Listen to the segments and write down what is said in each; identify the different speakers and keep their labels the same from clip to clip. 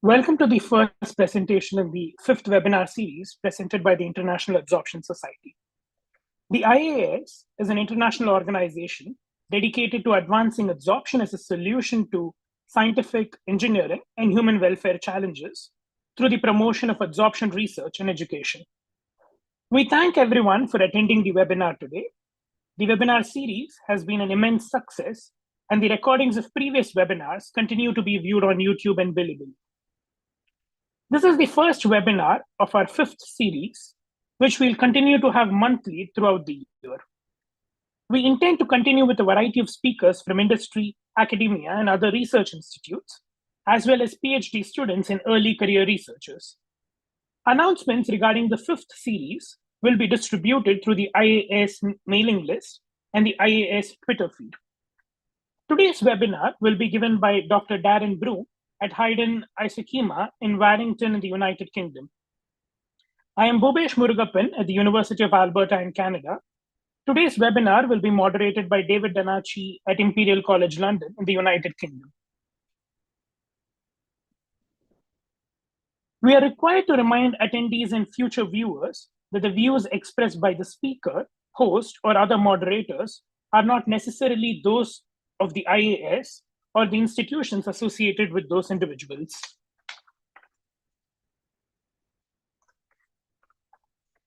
Speaker 1: Welcome to the first presentation in the fifth webinar series presented by the International Adsorption Society. The IAS is an international organization dedicated to advancing adsorption as a solution to scientific, engineering, and human welfare challenges through the promotion of adsorption research and education. We thank everyone for attending the webinar today. The webinar series has been an immense success, and the recordings of previous webinars continue to be viewed on YouTube and Bilibili. This is the first webinar of our fifth series, which we'll continue to have monthly throughout the year. We intend to continue with a variety of speakers from industry, academia, and other research institutes, as well as PhD students and early career researchers. Announcements regarding the fifth series will be distributed through the IAS mailing list and the IAS Twitter feed. Today's webinar will be given by Dr. Darren Broom at Hiden Isochema in Warrington in the United Kingdom. I am Bhubesh Murugappan at the University of Alberta in Canada. Today's webinar will be moderated by David Danachi at Imperial College London in the United Kingdom. We are required to remind attendees and future viewers that the views expressed by the speaker, host, or other moderators are not necessarily those of the IAS or the institutions associated with those individuals.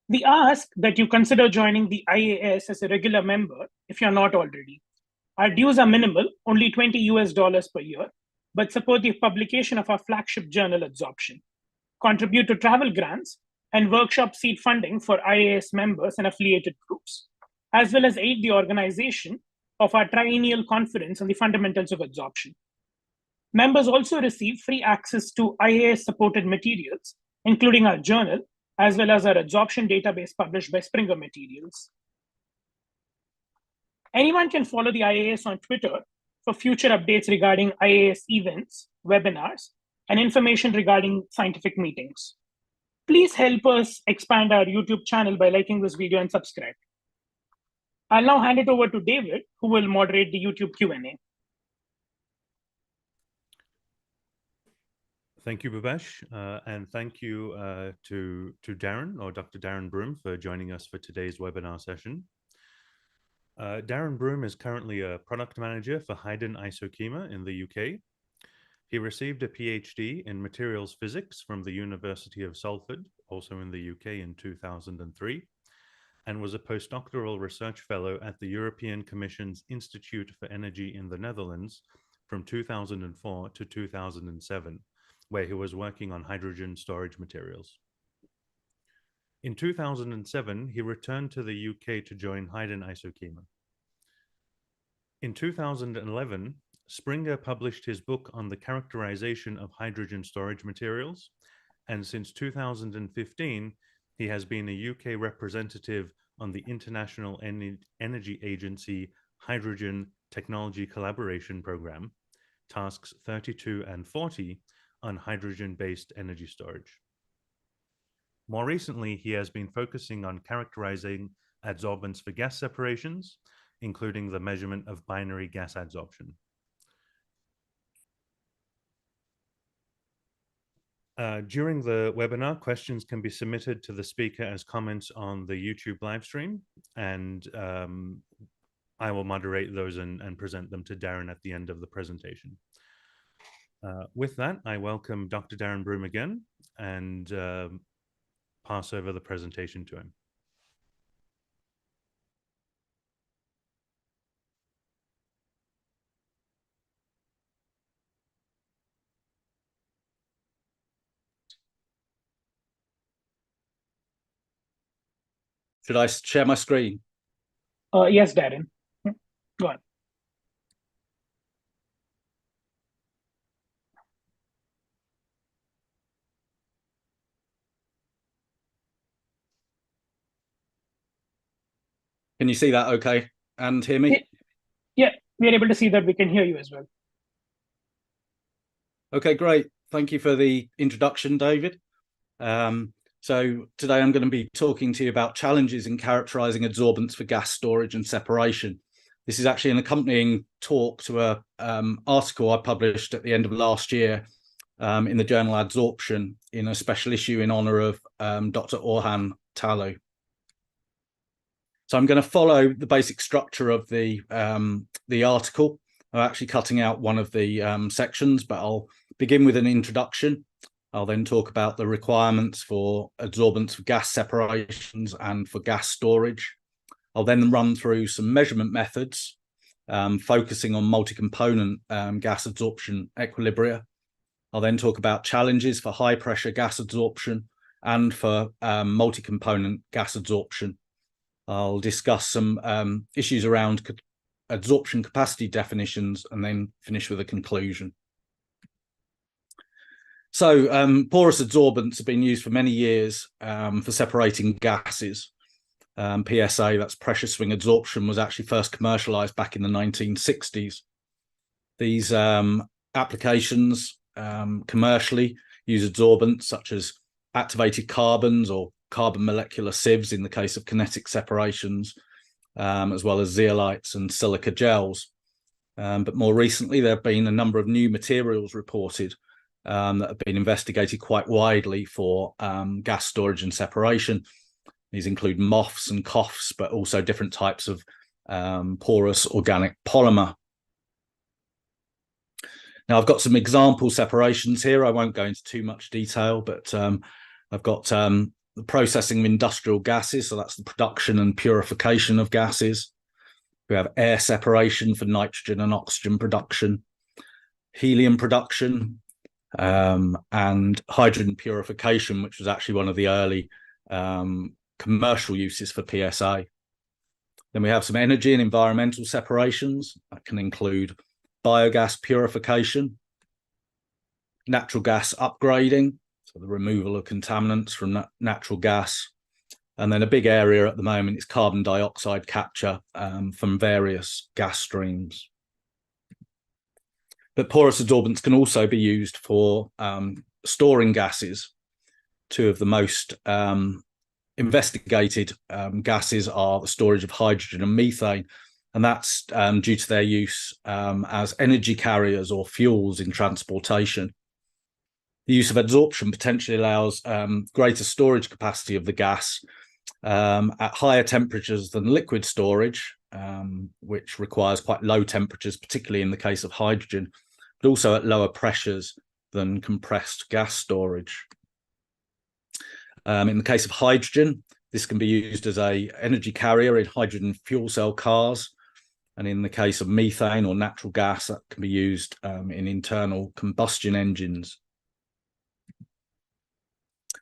Speaker 1: We ask that you consider joining the IAS as a regular member if you're not already. Our dues are minimal, only $20 per year, but support the publication of our flagship journal, Adsorption, contribute to travel grants, and workshop seed funding for IAS members and affiliated groups, as well as aid the organization of our triennial conference on the fundamentals of adsorption. Members also receive free access to IAS-supported materials, including our journal, as well as our adsorption database published by Springer Materials. Anyone can follow the IAS on Twitter for future updates regarding IAS events, webinars, and information regarding scientific meetings. Please help us expand our YouTube channel by liking this video and subscribe. I'll now hand it over to David, who will moderate the YouTube Q&A.
Speaker 2: Thank you, Bhubesh, and thank you to Darren, or Dr. Darren Broom, for joining us for today's webinar session. Darren Broom is currently a product manager for Hiden Isochema in the UK. He received a PhD in materials physics from the University of Salford, also in the UK, in 2003. And was a postdoctoral research fellow at the European Commission's Institute for Energy in the Netherlands from 2004 to 2007, where he was working on hydrogen storage materials. In 2007, he returned to the UK to join Hiden Isochema. In 2011, Springer published his book on the characterization of hydrogen storage materials, and since 2015, he has been a UK representative on the International Energy Agency Hydrogen Technology Collaboration Program, tasks 32 and 40 on hydrogen-based energy storage. More recently, he has been focusing on characterizing adsorbents for gas separations, including the measurement of binary gas adsorption. During the webinar, questions can be submitted to the speaker as comments on the YouTube live stream, and I will moderate those and present them to Darren at the end of the presentation. With that, I welcome Dr. Darren Broom again and pass over the presentation to him.
Speaker 3: Should I share my screen?
Speaker 1: Yes, Darren. Go on.
Speaker 3: Can you see that okay and hear me?
Speaker 1: Yeah, we're able to see that. We can hear you as well.
Speaker 3: Okay, great. Thank you for the introduction, David. So today I'm going to be talking to you about challenges in characterizing adsorbents for gas storage and separation. This is actually an accompanying talk to an article I published at the end of last year in the journal Adsorption in a special issue in honour of Dr. Orhan Talu. So I'm going to follow the basic structure of the article. I'm actually cutting out one of the sections, but I'll begin with an introduction. I'll then talk about the requirements for adsorbents for gas separations and for gas storage. I'll then run through some measurement methods, focusing on multi-component gas adsorption equilibria. I'll then talk about challenges for high pressure gas adsorption and for multi-component gas adsorption. I'll discuss some issues around adsorption capacity definitions and then finish with a conclusion. So porous adsorbents have been used for many years for separating gases. PSA, that's pressure swing adsorption, was actually first commercialized back in the 1960s. These applications commercially use adsorbents such as activated carbons or carbon molecular sieves in the case of kinetic separations, as well as zeolites and silica gels. But more recently, there have been a number of new materials reported that have been investigated quite widely for gas storage and separation. These include MOFs and COFs, but also different types of porous organic polymer. Now, I've got some example separations here. I won't go into too much detail, but I've got the processing of industrial gases, so that's the production and purification of gases. We have air separation for nitrogen and oxygen production, helium production, and hydrogen purification, which was actually one of the early commercial uses for PSA. Then we have some energy and environmental separations. That can include biogas purification, natural gas upgrading, so the removal of contaminants from natural gas. And then a big area at the moment is carbon dioxide capture from various gas streams. But porous adsorbents can also be used for storing gases. Two of the most investigated gases are the storage of hydrogen and methane, and that's due to their use as energy carriers or fuels in transportation. The use of adsorption potentially allows greater storage capacity of the gas at higher temperatures than liquid storage, which requires quite low temperatures, particularly in the case of hydrogen, but also at lower pressures than compressed gas storage. In the case of hydrogen, this can be used as an energy carrier in hydrogen fuel cell cars. And in the case of methane or natural gas, that can be used in internal combustion engines.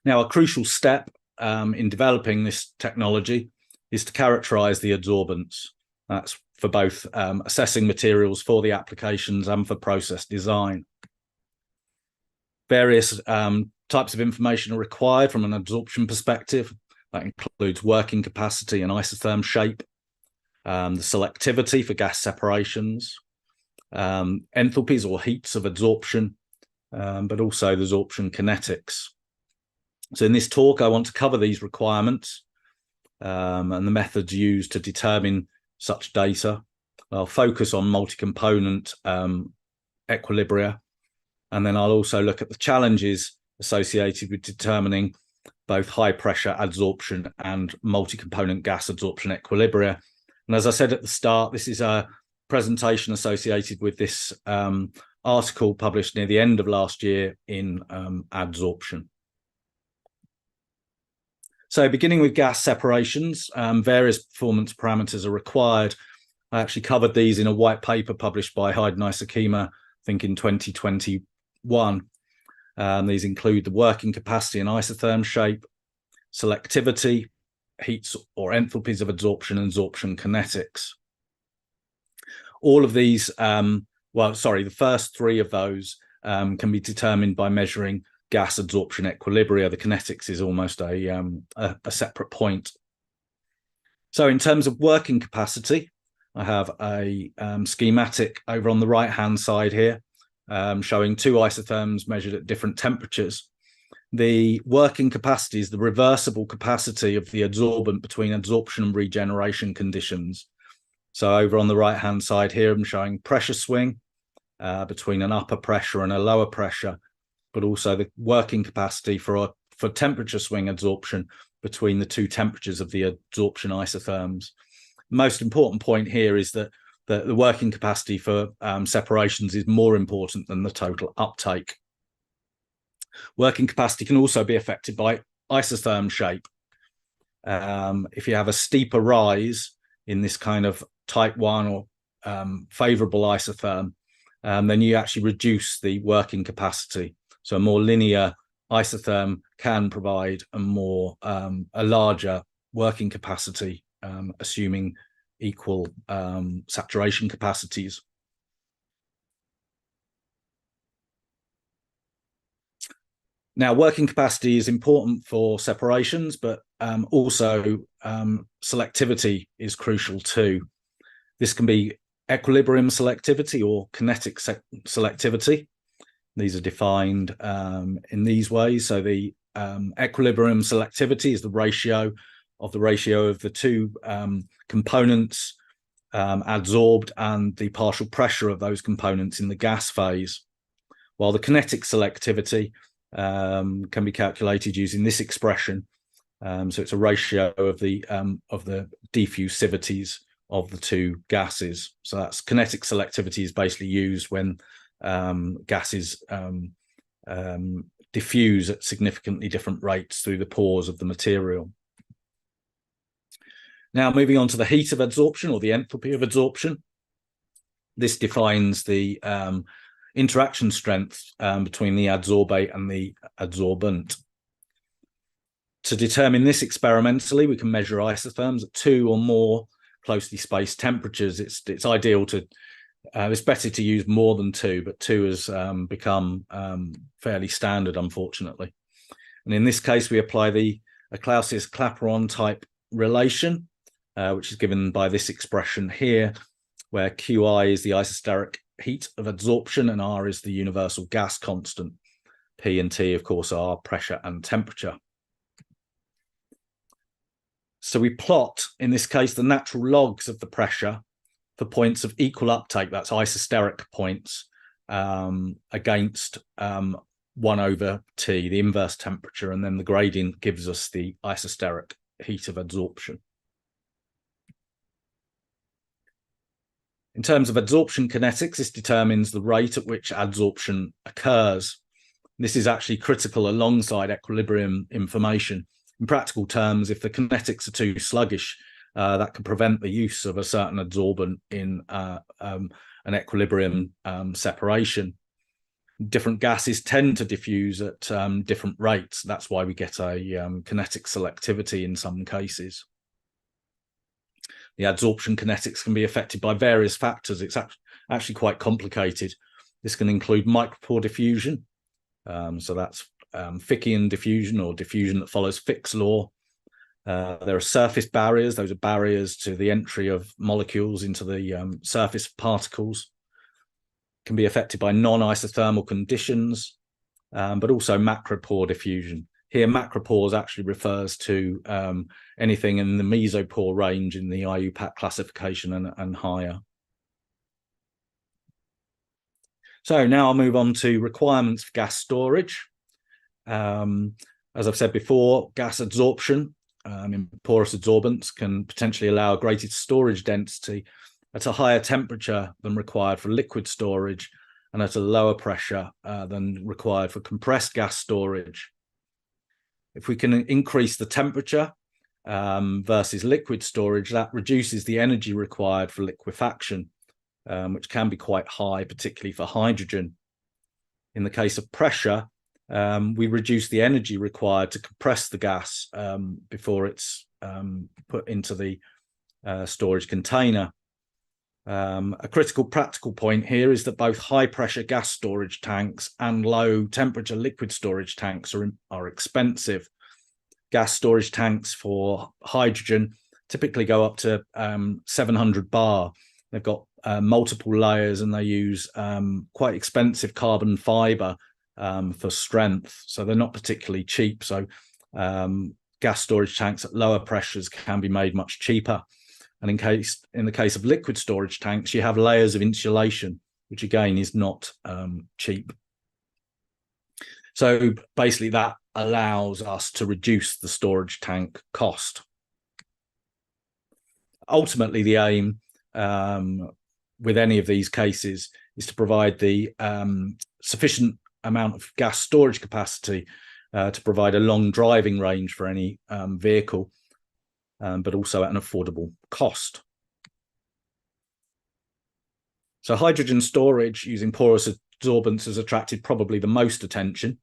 Speaker 3: Now, a crucial step in developing this technology is to characterize the adsorbents. That's for both assessing materials for the applications and for process design. Various types of information are required from an adsorption perspective. That includes working capacity and isotherm shape, the selectivity for gas separations, enthalpies or heats of adsorption, but also the adsorption kinetics. So in this talk, I want to cover these requirements and the methods used to determine such data. I'll focus on multi-component equilibria, and then I'll also look at the challenges associated with determining both high pressure adsorption and multi-component gas adsorption equilibria. And as I said at the start, this is a presentation associated with this article published near the end of last year in Adsorption. So beginning with gas separations, various performance parameters are required. I actually covered these in a white paper published by Hiden Isochema, I think in 2021. These include the working capacity and isotherm shape, selectivity, heats or enthalpies of adsorption, and adsorption kinetics. All of these, the first three of those can be determined by measuring gas adsorption equilibria. The kinetics is almost a separate point. So in terms of working capacity, I have a schematic over on the right-hand side here, showing two isotherms measured at different temperatures. The working capacity is the reversible capacity of the adsorbent between adsorption and regeneration conditions. So over on the right-hand side here, I'm showing pressure swing between an upper pressure and a lower pressure but also the working capacity for temperature swing adsorption between the two temperatures of the adsorption isotherms. Most important point here is that the working capacity for separations is more important than the total uptake. Working capacity can also be affected by isotherm shape. If you have a steeper rise in this kind of type 1 or favorable isotherm, then you actually reduce the working capacity. So a more linear isotherm can provide a larger working capacity, assuming equal saturation capacities. Now, working capacity is important for separations, but also selectivity is crucial too. This can be equilibrium selectivity or kinetic selectivity. These are defined in these ways. So the equilibrium selectivity is the ratio of the two components adsorbed and the partial pressure of those components in the gas phase, while the kinetic selectivity can be calculated using this expression. So it's a ratio of the diffusivities of the two gases. So that's kinetic selectivity is basically used when gases diffuse at significantly different rates through the pores of the material. Now, moving on to the heat of adsorption or the enthalpy of adsorption. This defines the interaction strength between the adsorbate and the adsorbent. To determine this experimentally, we can measure isotherms at 2 or more closely spaced temperatures. It's ideal to, it's better to use more than 2, but 2 has become fairly standard, unfortunately. And in this case, we apply a Clausius-Clapeyron type relation, which is given by this expression here, where Qi is the isosteric heat of adsorption and R is the universal gas constant. P and T, of course, are pressure and temperature. So we plot, in this case, the natural logs of the pressure for points of equal uptake, that's isosteric points, against 1 over T, the inverse temperature, and then the gradient gives us the isosteric heat of adsorption. In terms of adsorption kinetics, this determines the rate at which adsorption occurs. This is actually critical alongside equilibrium information. In practical terms, if the kinetics are too sluggish, that can prevent the use of a certain adsorbent in an equilibrium separation. Different gases tend to diffuse at different rates. That's why we get a kinetic selectivity in some cases. The adsorption kinetics can be affected by various factors. It's actually quite complicated. This can include micropore diffusion. So that's Fickian diffusion or diffusion that follows Fick's law. There are surface barriers. Those are barriers to the entry of molecules into the surface of particles. Can be affected by non-isothermal conditions, but also macropore diffusion. Here, macropores actually refers to anything in the mesopore range in the IUPAC classification and higher. So now I'll move on to requirements for gas storage. As I've said before, gas adsorption in porous adsorbents can potentially allow a greater storage density at a higher temperature than required for liquid storage and at a lower pressure than required for compressed gas storage. If we can increase the temperature versus liquid storage, that reduces the energy required for liquefaction, which can be quite high, particularly for hydrogen. In the case of pressure, we reduce the energy required to compress the gas before it's put into the storage container. A critical practical point here is that both high pressure gas storage tanks and low temperature liquid storage tanks are expensive. Gas storage tanks for hydrogen typically go up to 700 bar. They've got multiple layers and they use quite expensive carbon fiber for strength, so they're not particularly cheap. So gas storage tanks at lower pressures can be made much cheaper. And in the case of liquid storage tanks, you have layers of insulation, which again is not cheap. So basically that allows us to reduce the storage tank cost. Ultimately, the aim with any of these cases is to provide the sufficient amount of gas storage capacity to provide a long driving range for any vehicle, but also at an affordable cost. So hydrogen storage using porous adsorbents has attracted probably the most attention.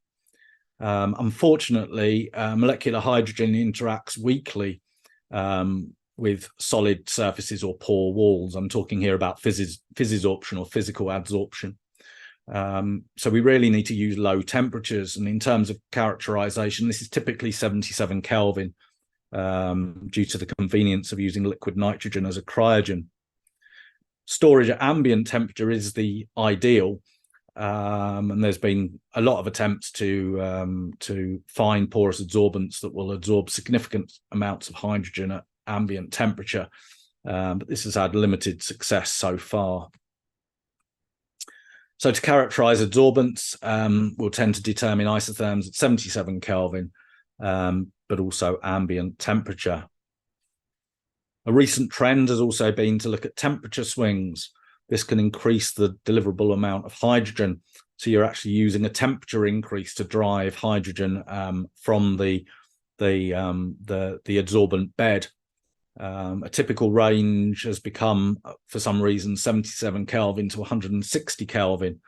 Speaker 3: Unfortunately, molecular hydrogen interacts weakly with solid surfaces or pore walls. I'm talking here about physisorption or physical adsorption. So we really need to use low temperatures. And in terms of characterization, this is typically 77 Kelvin due to the convenience of using liquid nitrogen as a cryogen. Storage at ambient temperature is the ideal. And there's been a lot of attempts to find porous adsorbents that will absorb significant amounts of hydrogen at ambient temperature, but this has had limited success so far. So to characterize adsorbents, we'll tend to determine isotherms at 77 Kelvin, but also ambient temperature. A recent trend has also been to look at temperature swings. This can increase the deliverable amount of hydrogen. So you're actually using a temperature increase to drive hydrogen from the adsorbent bed. A typical range has become, for some reason, 77 Kelvin to 160 Kelvin.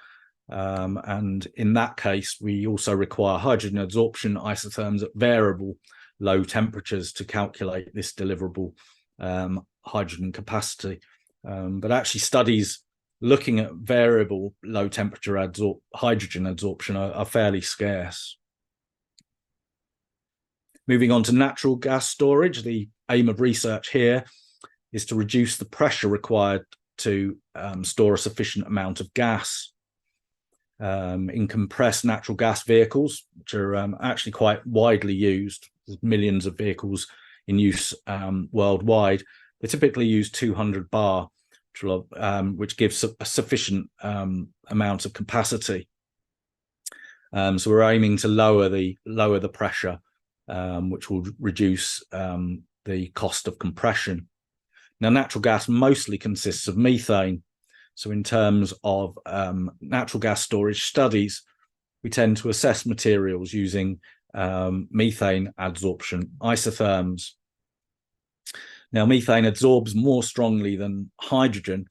Speaker 3: And in that case, we also require hydrogen adsorption isotherms at variable low temperatures to calculate this deliverable hydrogen capacity. But actually studies looking at variable low temperature hydrogen adsorption are fairly scarce. Moving on to natural gas storage, the aim of research here is to reduce the pressure required to store a sufficient amount of gas. In compressed natural gas vehicles, which are actually quite widely used, there's millions of vehicles in use worldwide, they typically use 200 bar, which gives a sufficient amount of capacity. So we're aiming to lower the pressure, which will reduce the cost of compression. Now, natural gas mostly consists of methane. So in terms of natural gas storage studies, we tend to assess materials using methane adsorption isotherms. Now, methane adsorbs more strongly than hydrogen.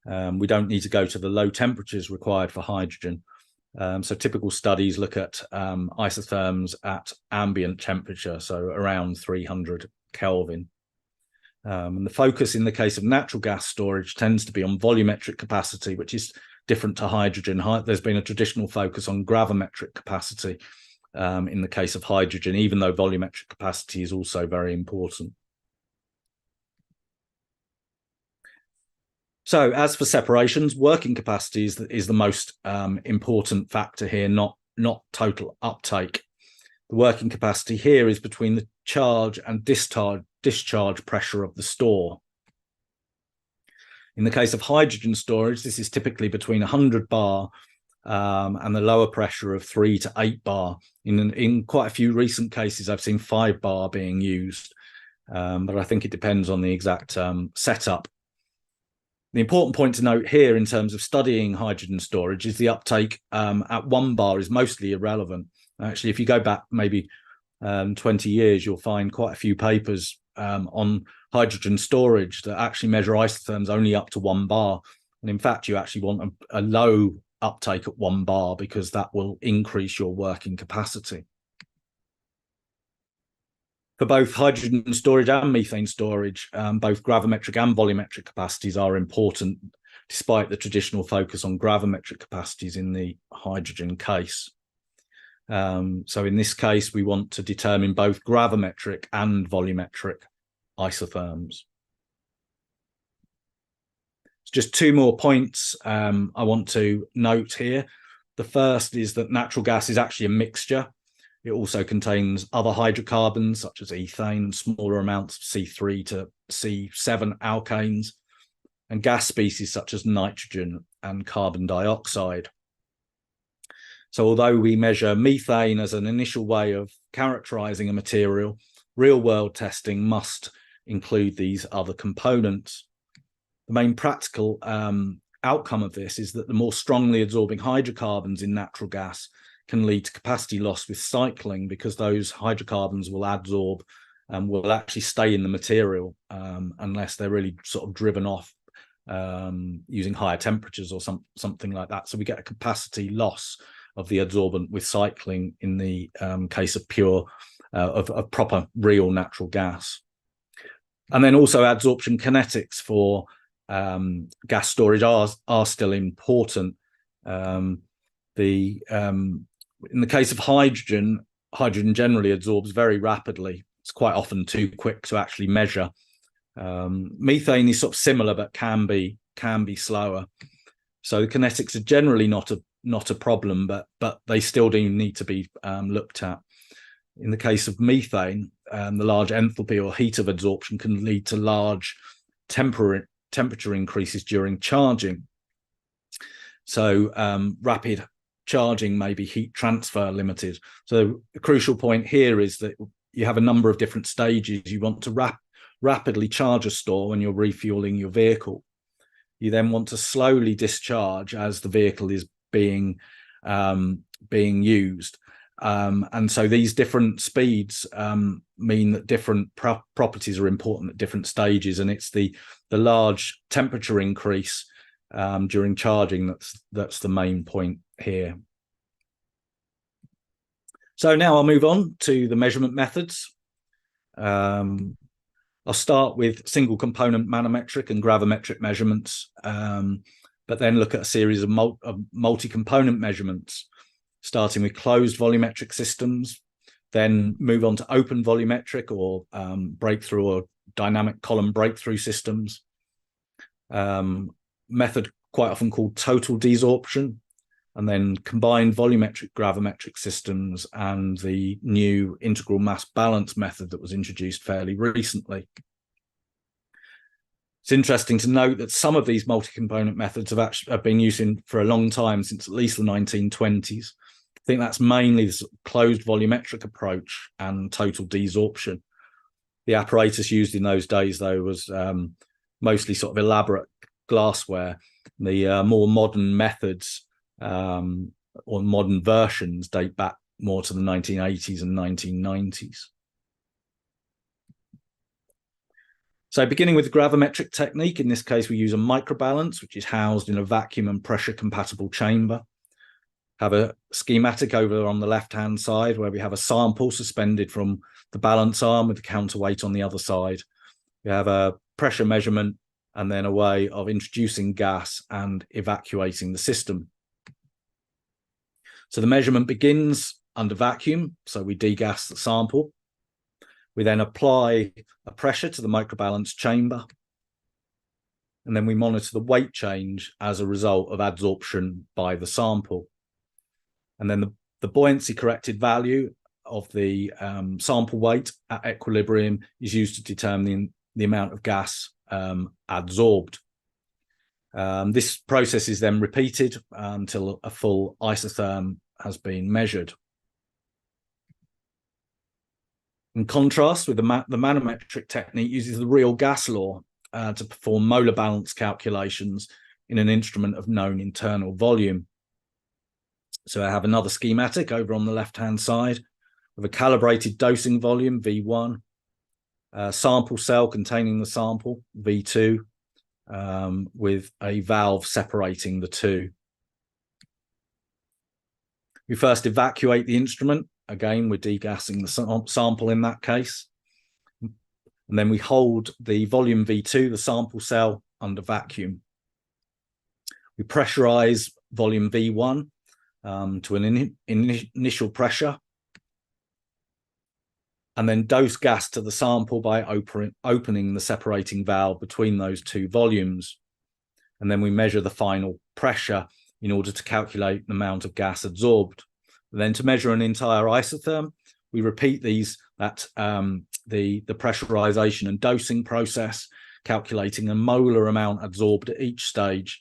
Speaker 3: We don't need to go to the low temperatures required for hydrogen. So typical studies look at isotherms at ambient temperature, so around 300 Kelvin. And the focus in the case of natural gas storage tends to be on volumetric capacity, which is different to hydrogen. There's been a traditional focus on gravimetric capacity in the case of hydrogen, even though volumetric capacity is also very important. So as for separations, working capacity is the most important factor here, not total uptake. The working capacity here is between the charge and discharge pressure of the store. In the case of hydrogen storage, this is typically between 100 bar and the lower pressure of 3 to 8 bar. In quite a few recent cases, I've seen 5 bar being used, but I think it depends on the exact setup. The important point to note here in terms of studying hydrogen storage is the uptake at 1 bar is mostly irrelevant. Actually, if you go back maybe 20 years, you'll find quite a few papers on hydrogen storage that actually measure isotherms only up to 1 bar. And in fact, you actually want a low uptake at 1 bar because that will increase your working capacity. For both hydrogen storage and methane storage, both gravimetric and volumetric capacities are important, despite the traditional focus on gravimetric capacities in the hydrogen case. So in this case, we want to determine both gravimetric and volumetric isotherms. Just 2 more points I want to note here. The first is that natural gas is actually a mixture. It also contains other hydrocarbons such as ethane, smaller amounts of C3 to C7 alkanes, and gas species such as nitrogen and carbon dioxide. So although we measure methane as an initial way of characterizing a material, real-world testing must include these other components. The main practical outcome of this is that the more strongly adsorbing hydrocarbons in natural gas can lead to capacity loss with cycling, because those hydrocarbons will adsorb and will actually stay in the material unless they're really sort of driven off using higher temperatures or something like that. So we get a capacity loss of the adsorbent with cycling in the case of of proper real natural gas. And then also adsorption kinetics for gas storage are still important. In the case of hydrogen generally adsorbs very rapidly. It's quite often too quick to actually measure. Methane is sort of similar, but can be slower. So the kinetics are generally not a problem, but they still do need to be looked at. In the case of methane, the large enthalpy or heat of adsorption can lead to large temperature increases during charging. So rapid charging may be heat transfer limited. So the crucial point here is that you have a number of different stages. You want to rapidly charge a store when you're refueling your vehicle. You then want to slowly discharge as the vehicle is being used. And so these different speeds mean that different properties are important at different stages, and it's the large temperature increase during charging that's the main point here. So now I'll move on to the measurement methods. I'll start with single component manometric and gravimetric measurements, but then look at a series of multi-component measurements, starting with closed volumetric systems, then move on to open volumetric or breakthrough or dynamic column breakthrough systems. Method quite often called total desorption, and then combined volumetric gravimetric systems and the new integral mass balance method that was introduced fairly recently. It's interesting to note that some of these multi-component methods have been used for a long time, since at least the 1920s. I think that's mainly the closed volumetric approach and total desorption. The apparatus used in those days, though, was mostly sort of elaborate glassware. The more modern methods or modern versions date back more to the 1980s and 1990s. So beginning with the gravimetric technique, in this case we use a microbalance, which is housed in a vacuum and pressure compatible chamber. Have a schematic over on the left-hand side where we have a sample suspended from the balance arm with the counterweight on the other side. We have a pressure measurement and then a way of introducing gas and evacuating the system. So the measurement begins under vacuum, so we degas the sample. We then apply a pressure to the microbalance chamber, and then we monitor the weight change as a result of adsorption by the sample. And then the buoyancy corrected value of the sample weight at equilibrium is used to determine the amount of gas adsorbed. This process is then repeated until a full isotherm has been measured. In contrast with the manometric technique, uses the real gas law to perform molar balance calculations in an instrument of known internal volume. So I have another schematic over on the left-hand side with a calibrated dosing volume, V1, a sample cell containing the sample, V2, with a valve separating the two. We first evacuate the instrument. Again, we're degassing the sample in that case. And then we hold the volume V2, the sample cell, under vacuum. We pressurize volume V1 to an initial pressure, and then dose gas to the sample by opening the separating valve between those two volumes. And then we measure the final pressure in order to calculate the amount of gas adsorbed. And then to measure an entire isotherm, we repeat the pressurization and dosing process, calculating a molar amount adsorbed at each stage,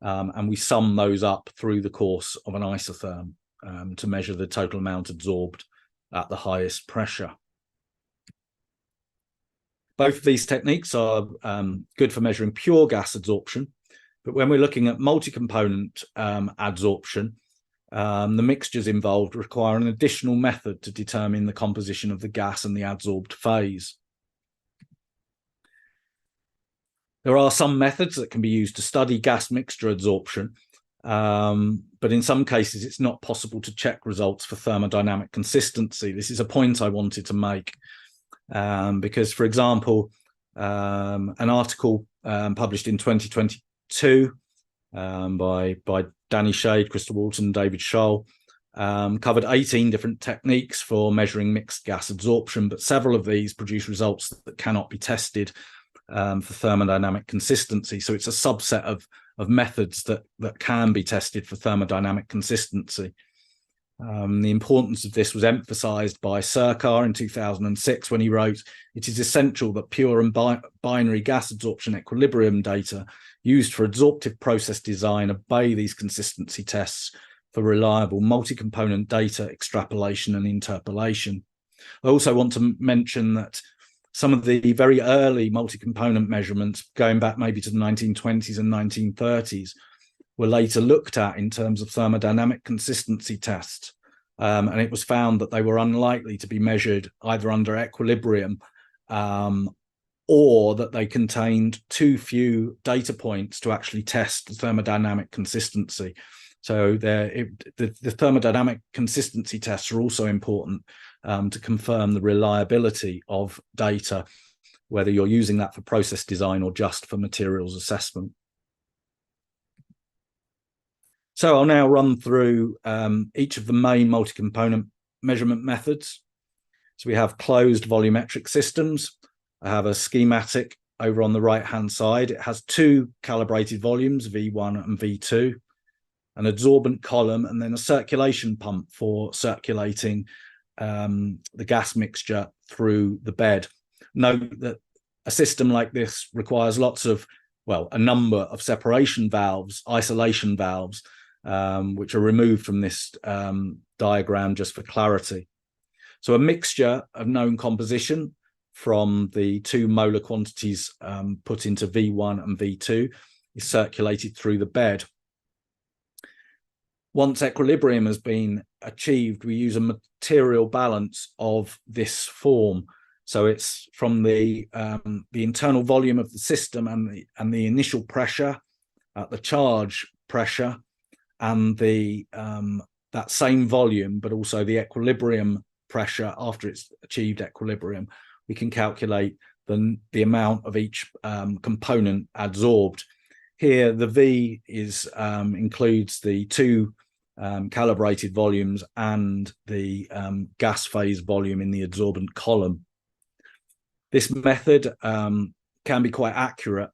Speaker 3: and we sum those up through the course of an isotherm. to measure the total amount adsorbed at the highest pressure. Both of these techniques are good for measuring pure gas adsorption, but when we're looking at multi-component adsorption, the mixtures involved require an additional method to determine the composition of the gas and the adsorbed phase. There are some methods that can be used to study gas mixture adsorption, but in some cases it's not possible to check results for thermodynamic consistency. This is a point I wanted to make, because, for example, an article published in 2022 by Danny Shade, Crystal Walton, David Scholl, covered 18 different techniques for measuring mixed gas adsorption, but several of these produce results that cannot be tested for thermodynamic consistency. So it's a subset of methods that can be tested for thermodynamic consistency. The importance of this was emphasized by Surkar in 2006 when he wrote, "It is essential that pure and binary gas adsorption equilibrium data used for adsorptive process design obey these consistency tests for reliable multi-component data extrapolation and interpolation." I also want to mention that some of the very early multi-component measurements, going back maybe to the 1920s and 1930s, were later looked at in terms of thermodynamic consistency tests. And it was found that they were unlikely to be measured either under equilibrium or that they contained too few data points to actually test the thermodynamic consistency. So the thermodynamic consistency tests are also important to confirm the reliability of data, whether you're using that for process design or just for materials assessment. So I'll now run through each of the main multi-component measurement methods. So we have closed volumetric systems. I have a schematic over on the right-hand side. It has two calibrated volumes, V1 and V2, an adsorbent column, and then a circulation pump for circulating the gas mixture through the bed. Note that a system like this requires a number of separation valves, isolation valves, which are removed from this diagram just for clarity. So a mixture of known composition from the two molar quantities put into V1 and V2 is circulated through the bed. Once equilibrium has been achieved, we use a material balance of this form. So it's from the internal volume of the system and the initial pressure, the charge pressure, and that same volume, but also the equilibrium pressure after it's achieved equilibrium. We can calculate the amount of each component adsorbed. Here, the V includes the two calibrated volumes and the gas phase volume in the adsorbent column. This method can be quite accurate,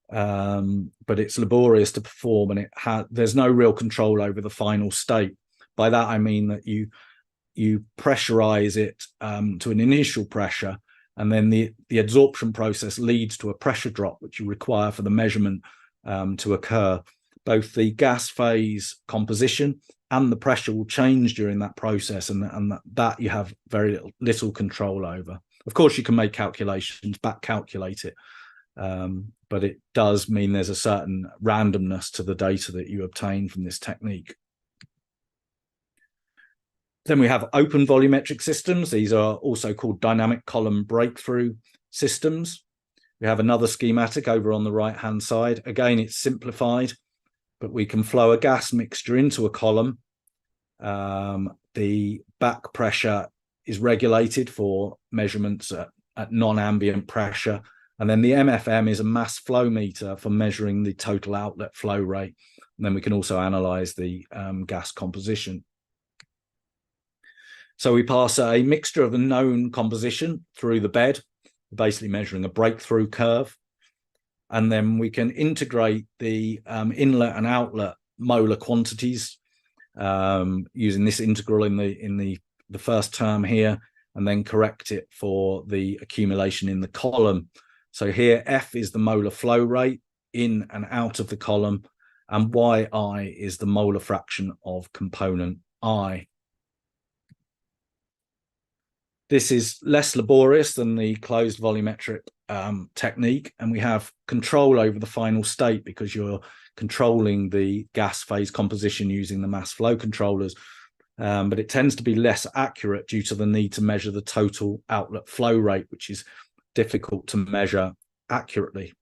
Speaker 3: but it's laborious to perform, and there's no real control over the final state. By that I mean that you pressurize it to an initial pressure, and then the adsorption process leads to a pressure drop, which you require for the measurement to occur. Both the gas phase composition and the pressure will change during that process, and that you have very little control over. Of course, you can make calculations, back calculate it, but it does mean there's a certain randomness to the data that you obtain from this technique. Then we have open volumetric systems. These are also called dynamic column breakthrough systems. We have another schematic over on the right-hand side. Again, it's simplified, but we can flow a gas mixture into a column. The back pressure is regulated for measurements at non-ambient pressure. And then the MFM is a mass flow meter for measuring the total outlet flow rate. And then we can also analyze the gas composition. So we pass a mixture of a known composition through the bed, basically measuring a breakthrough curve. And then we can integrate the inlet and outlet molar quantities using this integral in the first term here, and then correct it for the accumulation in the column. So here F is the molar flow rate in and out of the column, and YI is the molar fraction of component I. This is less laborious than the closed volumetric technique, and we have control over the final state because you're controlling the gas phase composition using the mass flow controllers, but it tends to be less accurate due to the need to measure the total outlet flow rate, which is difficult to measure accurately.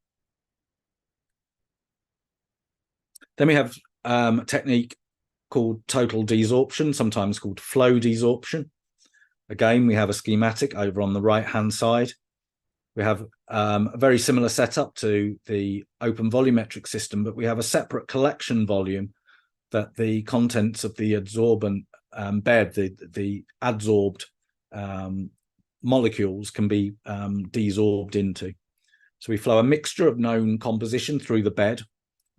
Speaker 3: Then we have a technique called total desorption, sometimes called flow desorption. Again, we have a schematic over on the right-hand side. We have a very similar setup to the open volumetric system, but we have a separate collection volume that the contents of the adsorbent bed, the adsorbed molecules can be desorbed into. So we flow a mixture of known composition through the bed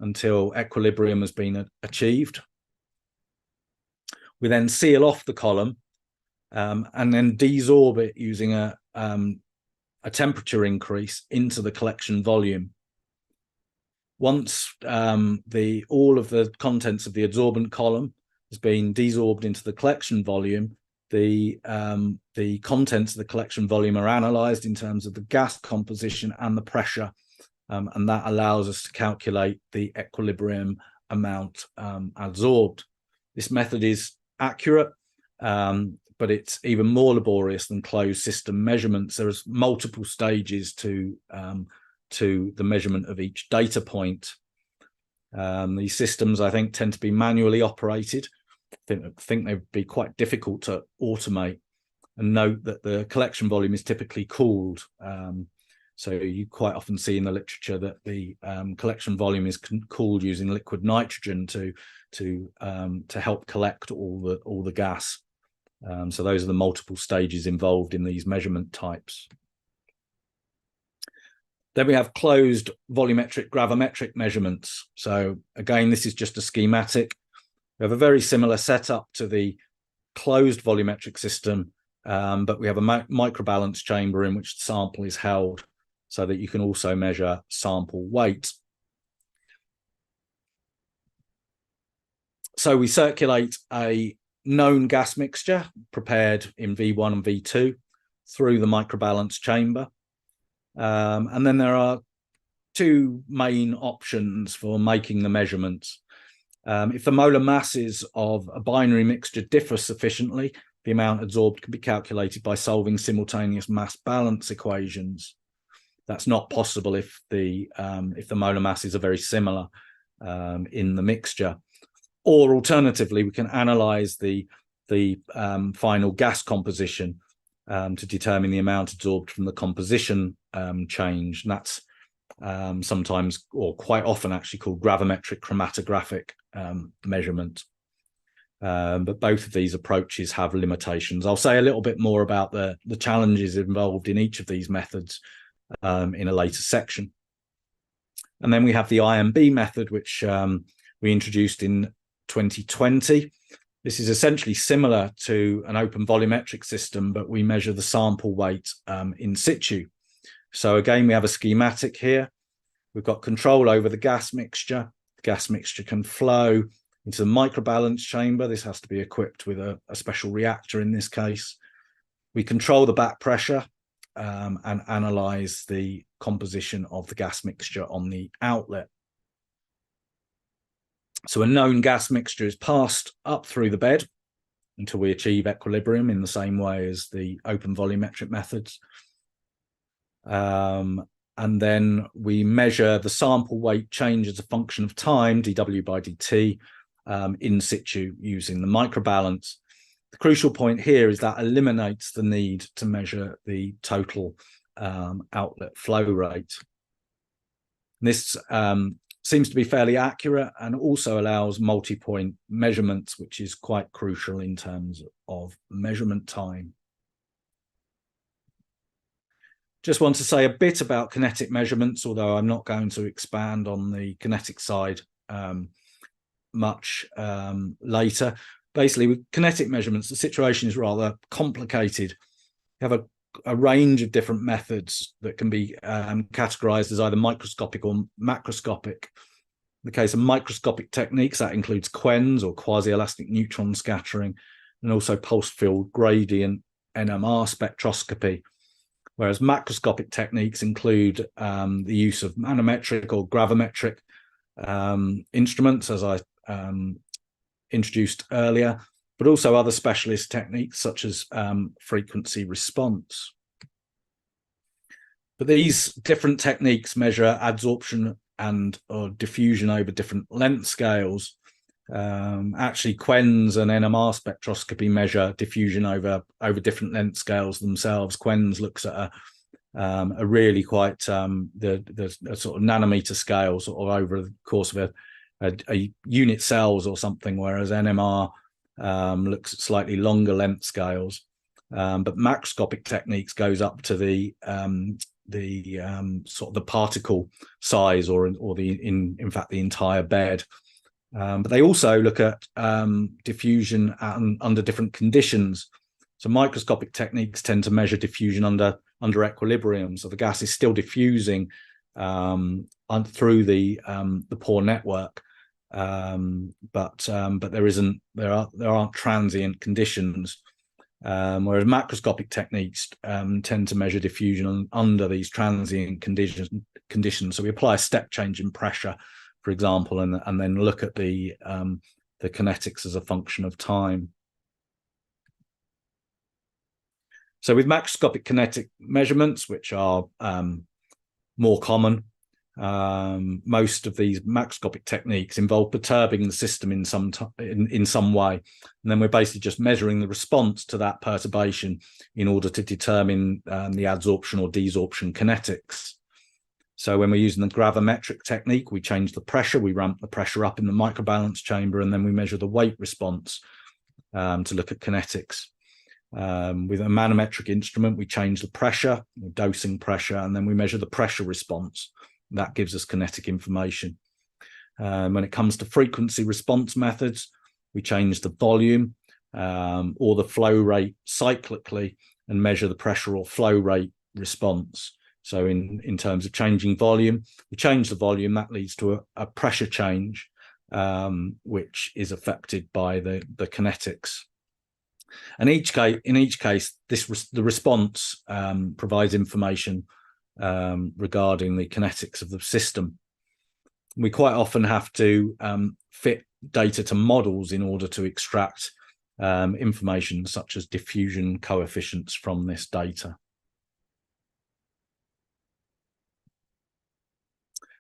Speaker 3: until equilibrium has been achieved. We then seal off the column and then desorb it using a temperature increase into the collection volume. Once all of the contents of the adsorbent column has been desorbed into the collection volume, the contents of the collection volume are analysed in terms of the gas composition and the pressure, and that allows us to calculate the equilibrium amount adsorbed. This method is accurate, but it's even more laborious than closed system measurements. There's multiple stages to the measurement of each data point. These systems, I think, tend to be manually operated. I think they'd be quite difficult to automate. And note that the collection volume is typically cooled. So you quite often see in the literature that the collection volume is cooled using liquid nitrogen to help collect all the gas. So those are the multiple stages involved in these measurement types. Then we have closed volumetric gravimetric measurements. So again, this is just a schematic. We have a very similar setup to the closed volumetric system, but we have a microbalance chamber in which the sample is held so that you can also measure sample weight. So we circulate a known gas mixture prepared in V1 and V2 through the microbalance chamber. And then there are two main options for making the measurements. If the molar masses of a binary mixture differ sufficiently, the amount adsorbed can be calculated by solving simultaneous mass balance equations. That's not possible if the molar masses are very similar in the mixture. Or alternatively, we can analyze the final gas composition to determine the amount adsorbed from the composition change. And that's sometimes, or quite often actually, called gravimetric chromatographic measurement. But both of these approaches have limitations. I'll say a little bit more about the challenges involved in each of these methods in a later section. And then we have the IMB method, which we introduced in 2020. This is essentially similar to an open volumetric system, but we measure the sample weight in situ. So again, we have a schematic here. We've got control over the gas mixture. The gas mixture can flow into the microbalance chamber. This has to be equipped with a special reactor in this case. We control the back pressure and analyze the composition of the gas mixture on the outlet. So a known gas mixture is passed up through the bed until we achieve equilibrium in the same way as the open volumetric methods. And then we measure the sample weight change as a function of time, dW by dt, in situ using the microbalance. The crucial point here is that eliminates the need to measure the total outlet flow rate. This seems to be fairly accurate and also allows multi-point measurements, which is quite crucial in terms of measurement time. Just want to say a bit about kinetic measurements, although I'm not going to expand on the kinetic side much later. Basically, with kinetic measurements, the situation is rather complicated. You have a range of different methods that can be categorized as either microscopic or macroscopic. In the case of microscopic techniques, that includes QENS, or quasi-elastic neutron scattering, and also pulse field gradient NMR spectroscopy. Whereas macroscopic techniques include the use of manometric or gravimetric instruments, as I introduced earlier, but also other specialist techniques such as frequency response. But these different techniques measure adsorption or diffusion over different length scales. Actually, QENS and NMR spectroscopy measure diffusion over different length scales themselves. QENS looks at a really quite the sort of nanometer scale, sort of over the course of a unit cells or something, whereas NMR looks at slightly longer length scales. But macroscopic techniques goes up to the sort of the particle size, or in fact the entire bed. But they also look at diffusion under different conditions. So microscopic techniques tend to measure diffusion under equilibrium. So the gas is still diffusing through the pore network, but there aren't transient conditions. Whereas macroscopic techniques tend to measure diffusion under these transient conditions. So we apply a step change in pressure, for example, and then look at the kinetics as a function of time. So with macroscopic kinetic measurements, which are more common, most of these macroscopic techniques involve perturbing the system in some way, and then we're basically just measuring the response to that perturbation in order to determine the adsorption or desorption kinetics. So when we're using the gravimetric technique, we change the pressure, we ramp the pressure up in the microbalance chamber, and then we measure the weight response to look at kinetics. With a manometric instrument, we change the pressure, the dosing pressure, and then we measure the pressure response. That gives us kinetic information. When it comes to frequency response methods, we change the volume or the flow rate cyclically and measure the pressure or flow rate response. So in terms of changing volume, we change the volume, that leads to a pressure change, which is affected by the kinetics. And in each case, the response provides information regarding the kinetics of the system. We quite often have to fit data to models in order to extract information such as diffusion coefficients from this data.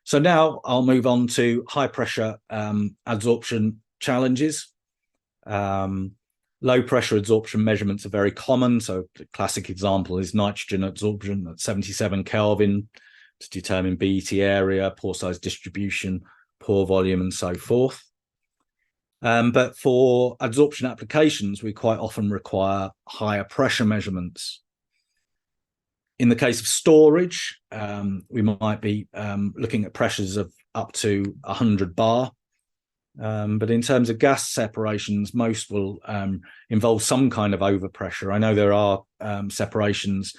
Speaker 3: So now I'll move on to high pressure adsorption challenges. Low pressure adsorption measurements are very common. So the classic example is nitrogen adsorption at 77 Kelvin to determine BET area, pore size distribution, pore volume, and so forth. But for adsorption applications, we quite often require higher pressure measurements. In the case of storage, we might be looking at pressures of up to 100 bar. But in terms of gas separations, most will involve some kind of overpressure. I know there are separations,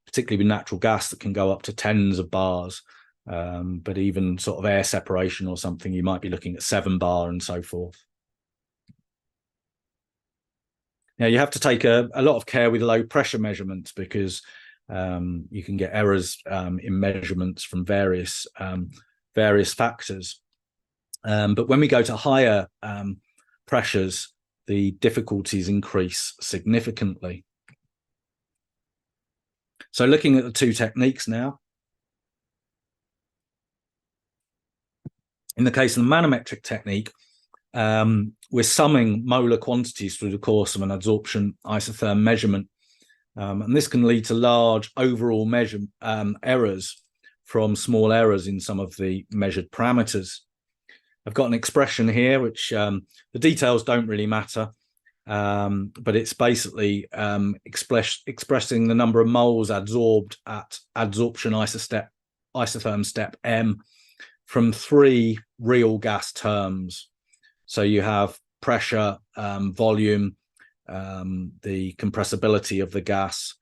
Speaker 3: particularly with natural gas, that can go up to tens of bars. But even sort of air separation or something, you might be looking at 7 bar and so forth. Now, you have to take a lot of care with low pressure measurements because you can get errors in measurements from various factors. But when we go to higher pressures, the difficulties increase significantly. So looking at the two techniques now. In the case of the manometric technique, we're summing molar quantities through the course of an adsorption isotherm measurement. And this can lead to large overall errors from small errors in some of the measured parameters. I've got an expression here, which the details don't really matter, but it's basically expressing the number of moles adsorbed at adsorption isotherm step M from 3 real gas terms. So you have pressure, volume, the compressibility of the gas,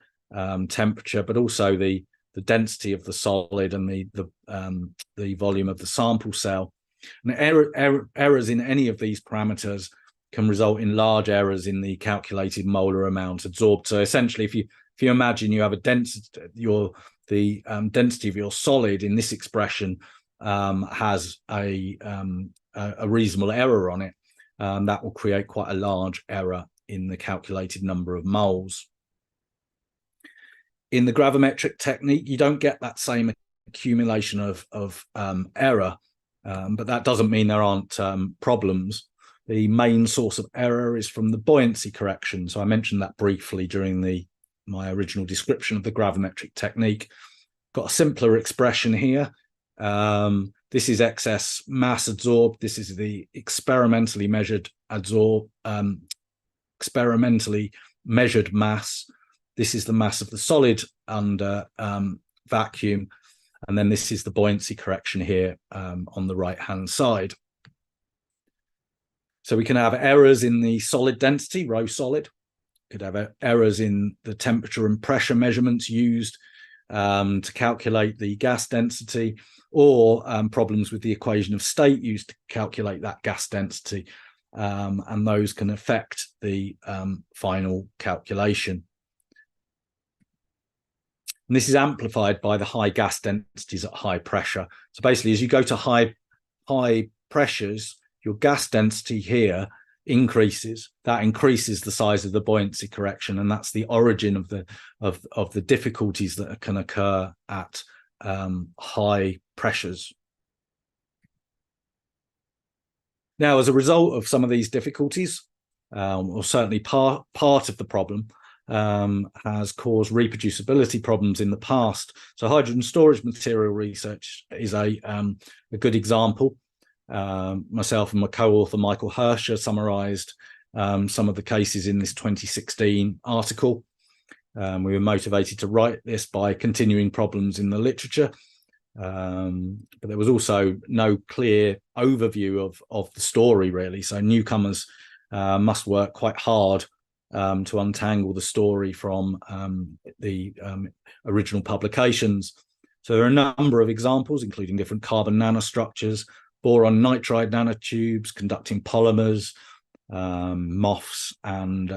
Speaker 3: temperature, but also the density of the solid and the volume of the sample cell. And errors in any of these parameters can result in large errors in the calculated molar amount adsorbed. So essentially, if you imagine you have a density, the density of your solid in this expression has a reasonable error on it, that will create quite a large error in the calculated number of moles. In the gravimetric technique, you don't get that same accumulation of error, but that doesn't mean there aren't problems. The main source of error is from the buoyancy correction. So I mentioned that briefly during my original description of the gravimetric technique. Got a simpler expression here. This is excess mass adsorbed. This is the experimentally measured mass. This is the mass of the solid under vacuum. And then this is the buoyancy correction here on the right-hand side. So we can have errors in the solid density, rho solid. Could have errors in the temperature and pressure measurements used to calculate the gas density, or problems with the equation of state used to calculate that gas density. And those can affect the final calculation. And this is amplified by the high gas densities at high pressure. So basically, as you go to high pressures, your gas density here increases. That increases the size of the buoyancy correction, and that's the origin of the difficulties that can occur at high pressures. Now, as a result of some of these difficulties, or certainly part of the problem, has caused reproducibility problems in the past. So hydrogen storage material research is a good example. Myself and my co-author Michael Hirscher summarized some of the cases in this 2016 article. We were motivated to write this by continuing problems in the literature, but there was also no clear overview of the story, really. So newcomers must work quite hard to untangle the story from the original publications. So there are a number of examples, including different carbon nanostructures, boron nitride nanotubes, conducting polymers, MOFs, and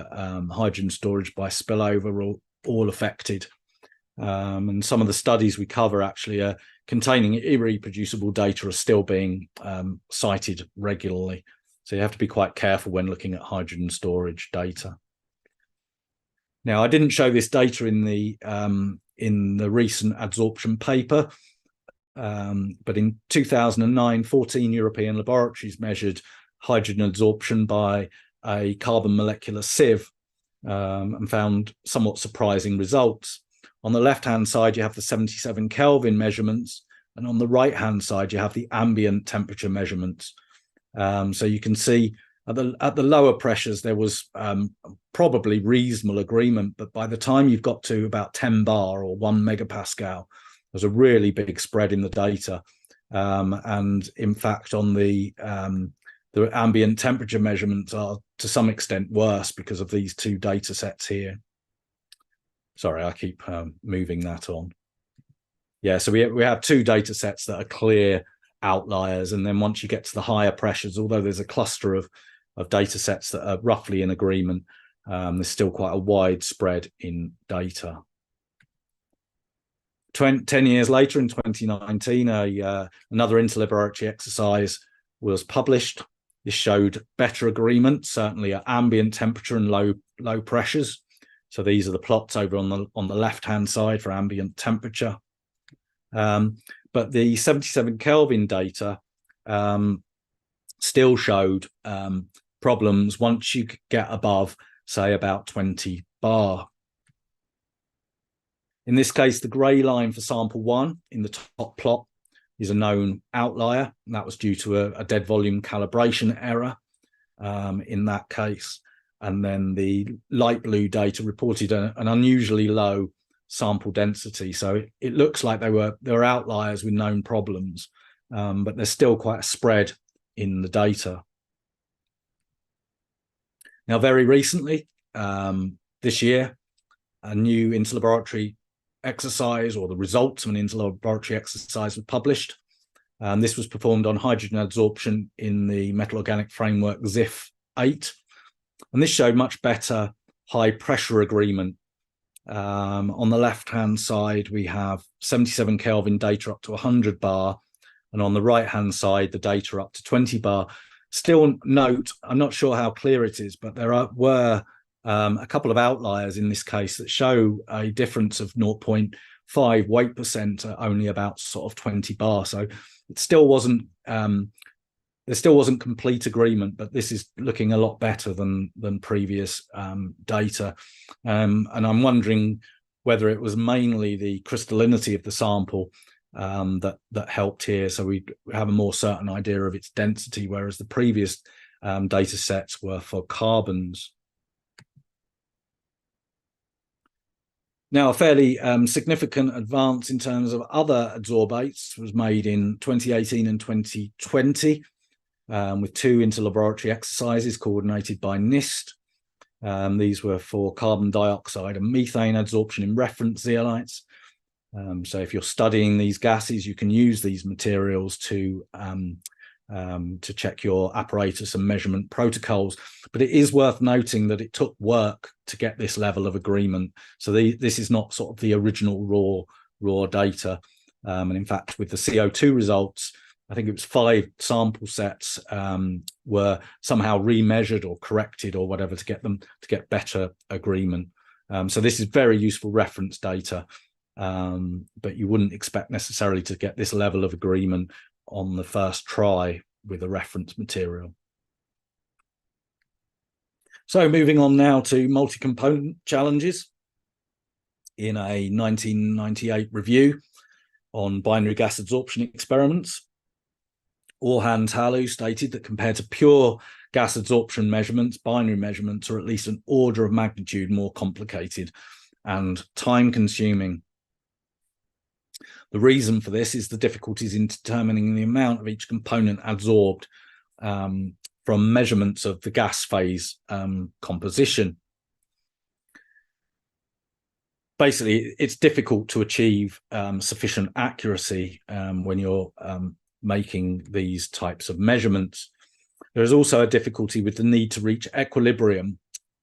Speaker 3: hydrogen storage by spillover are all affected. And some of the studies we cover actually are containing irreproducible data are still being cited regularly. So you have to be quite careful when looking at hydrogen storage data. Now, I didn't show this data in the recent adsorption paper, but in 2009, 14 European laboratories measured hydrogen adsorption by a carbon molecular sieve and found somewhat surprising results. On the left-hand side, you have the 77 Kelvin measurements, and on the right-hand side, you have the ambient temperature measurements. So you can see at the lower pressures, there was probably reasonable agreement, but by the time you've got to about 10 bar or 1 megapascal, there's a really big spread in the data. And in fact, on the ambient temperature measurements are to some extent worse because of these two data sets here. Sorry, I keep moving that on. Yeah, so we have two data sets that are clear outliers, and then once you get to the higher pressures, although there's a cluster of data sets that are roughly in agreement, there's still quite a wide spread in data. 10 years later, in 2019, another interlaboratory exercise was published. This showed better agreement, certainly at ambient temperature and low pressures. So these are the plots over on the left-hand side for ambient temperature. But the 77 Kelvin data still showed problems once you get above, say, about 20 bar. In this case, the grey line for sample 1 in the top plot is a known outlier, and that was due to a dead volume calibration error in that case. And then the light blue data reported an unusually low sample density. So it looks like there were outliers with known problems, but there's still quite a spread in the data. Now, very recently, this year, a new interlaboratory exercise, or the results of an interlaboratory exercise, were published. This was performed on hydrogen adsorption in the metal organic framework ZIF-8. And this showed much better high pressure agreement. On the left-hand side, we have 77 Kelvin data up to 100 bar. And on the right-hand side, the data up to 20 bar. Still note, I'm not sure how clear it is, but there were a couple of outliers in this case that show a difference of 0.5 weight percent at only about sort of 20 bar. So it still wasn't, there still wasn't complete agreement, but this is looking a lot better than previous data. And I'm wondering whether it was mainly the crystallinity of the sample that helped here, so we have a more certain idea of its density, whereas the previous data sets were for carbons. Now, a fairly significant advance in terms of other adsorbates was made in 2018 and 2020 with 2 interlaboratory exercises coordinated by NIST. These were for carbon dioxide and methane adsorption in reference zeolites. So if you're studying these gases, you can use these materials to check your apparatus and measurement protocols. But it is worth noting that it took work to get this level of agreement. So this is not sort of the original raw data. And in fact, with the CO2 results, I think it was 5 sample sets were somehow remeasured or corrected or whatever to get better agreement. So this is very useful reference data. But you wouldn't expect necessarily to get this level of agreement on the first try with a reference material. So moving on now to multi-component challenges. In a 1998 review on binary gas adsorption experiments, Orhan Talu stated that compared to pure gas adsorption measurements, binary measurements are at least an order of magnitude more complicated and time-consuming. The reason for this is the difficulties in determining the amount of each component adsorbed from measurements of the gas phase composition. Basically, it's difficult to achieve sufficient accuracy when you're making these types of measurements. There is also a difficulty with the need to reach equilibrium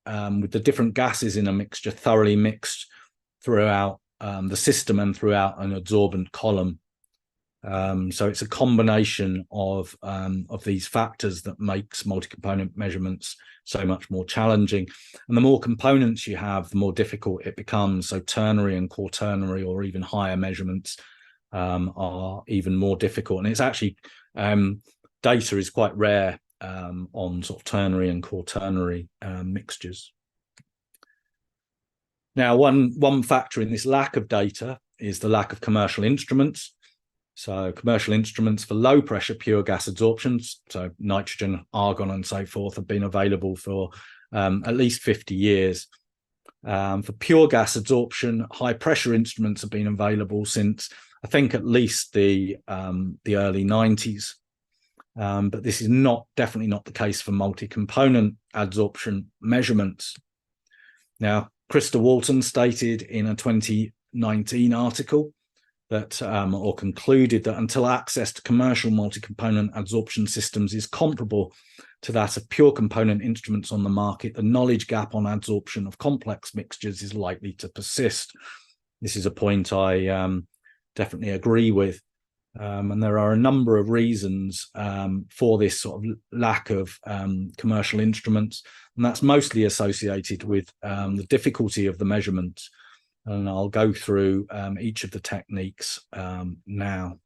Speaker 3: with the different gases in a mixture thoroughly mixed throughout the system and throughout an adsorbent column. So it's a combination of these factors that makes multi-component measurements so much more challenging. And the more components you have, the more difficult it becomes. So ternary and quaternary or even higher measurements are even more difficult. And it's actually, data is quite rare on sort of ternary and quaternary mixtures. Now, one factor in this lack of data is the lack of commercial instruments. So commercial instruments for low pressure pure gas adsorptions, so nitrogen, argon and so forth, have been available for at least 50 years. For pure gas adsorption, high pressure instruments have been available since I think at least the early 90s. But this is definitely not the case for multi-component adsorption measurements. Now, Krista Walton stated in a 2019 article that, or concluded that until access to commercial multi-component adsorption systems is comparable to that of pure component instruments on the market, the knowledge gap on adsorption of complex mixtures is likely to persist. This is a point I definitely agree with. And there are a number of reasons for this sort of lack of commercial instruments, and that's mostly associated with the difficulty of the measurements. And I'll go through each of the techniques now.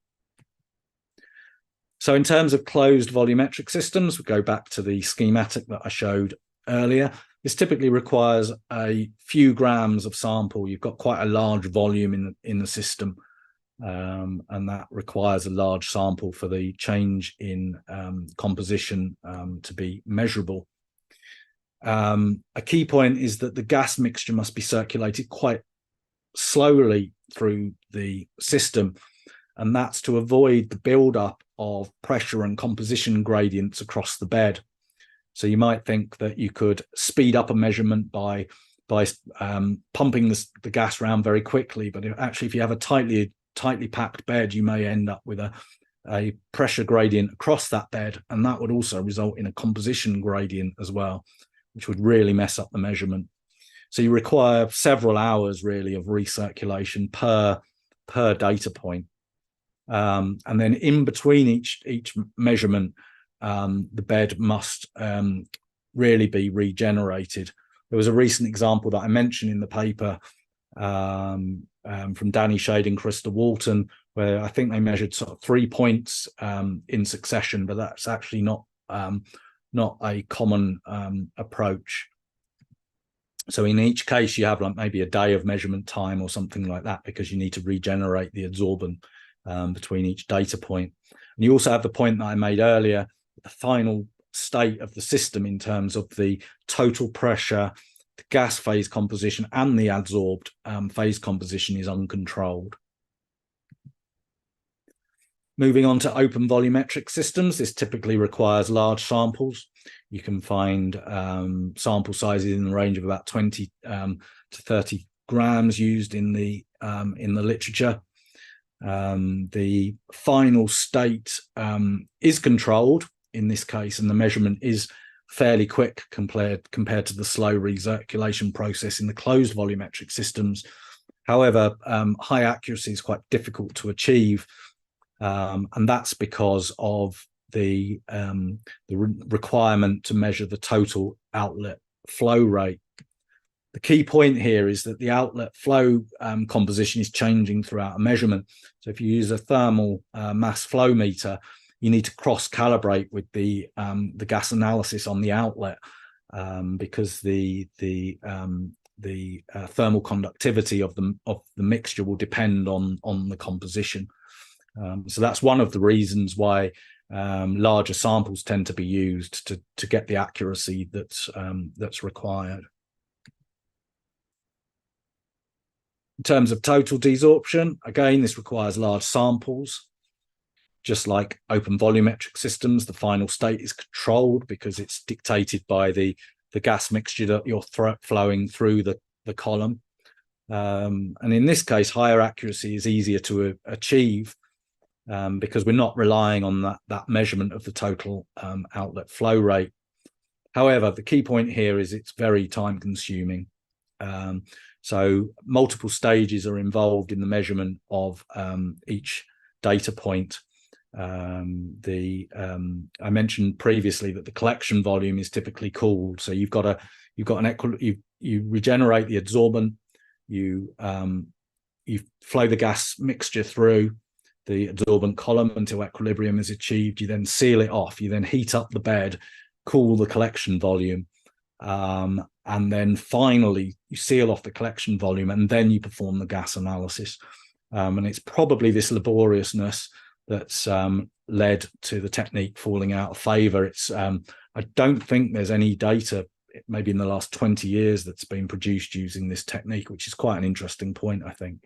Speaker 3: So in terms of closed volumetric systems, we go back to the schematic that I showed earlier. This typically requires a few grams of sample. You've got quite a large volume in the system. And that requires a large sample for the change in composition to be measurable. A key point is that the gas mixture must be circulated quite slowly through the system, and that's to avoid the build-up of pressure and composition gradients across the bed. So you might think that you could speed up a measurement by pumping the gas around very quickly, but actually if you have a tightly packed bed, you may end up with a a pressure gradient across that bed, and that would also result in a composition gradient as well, which would really mess up the measurement. So you require several hours really of recirculation per data point. And then in between each measurement, the bed must really be regenerated. There was a recent example that I mentioned in the paper from Danny Shade and Krista Walton, where I think they measured sort of 3 points in succession, but that's actually not a common approach. So in each case, you have like maybe a day of measurement time or something like that, because you need to regenerate the adsorbent between each data point. And you also have the point that I made earlier, the final state of the system in terms of the total pressure, the gas phase composition, and the adsorbed phase composition is uncontrolled. Moving on to open volumetric systems, this typically requires large samples. You can find sample sizes in the range of about 20 to 30 grams used in the literature. The final state is controlled in this case, and the measurement is fairly quick compared to the slow recirculation process in the closed volumetric systems. However, high accuracy is quite difficult to achieve, and that's because of the requirement to measure the total outlet flow rate. The key point here is that the outlet flow composition is changing throughout a measurement. So if you use a thermal mass flow meter, you need to cross-calibrate with the gas analysis on the outlet, because the thermal conductivity of the mixture will depend on the composition. So that's one of the reasons why larger samples tend to be used to get the accuracy that's required. In terms of total desorption, again, this requires large samples. Just like open volumetric systems, the final state is controlled because it's dictated by the gas mixture that you're flowing through the column. And in this case, higher accuracy is easier to achieve because we're not relying on that measurement of the total outlet flow rate. However, the key point here is it's very time consuming. So multiple stages are involved in the measurement of each data point. I mentioned previously that the collection volume is typically cooled. So you regenerate the adsorbent, you flow the gas mixture through the adsorbent column until equilibrium is achieved. You then seal it off. You then heat up the bed, cool the collection volume, and then finally you seal off the collection volume, and then you perform the gas analysis. And it's probably this laboriousness that's led to the technique falling out of favor. I don't think there's any data, maybe in the last 20 years, that's been produced using this technique, which is quite an interesting point, I think.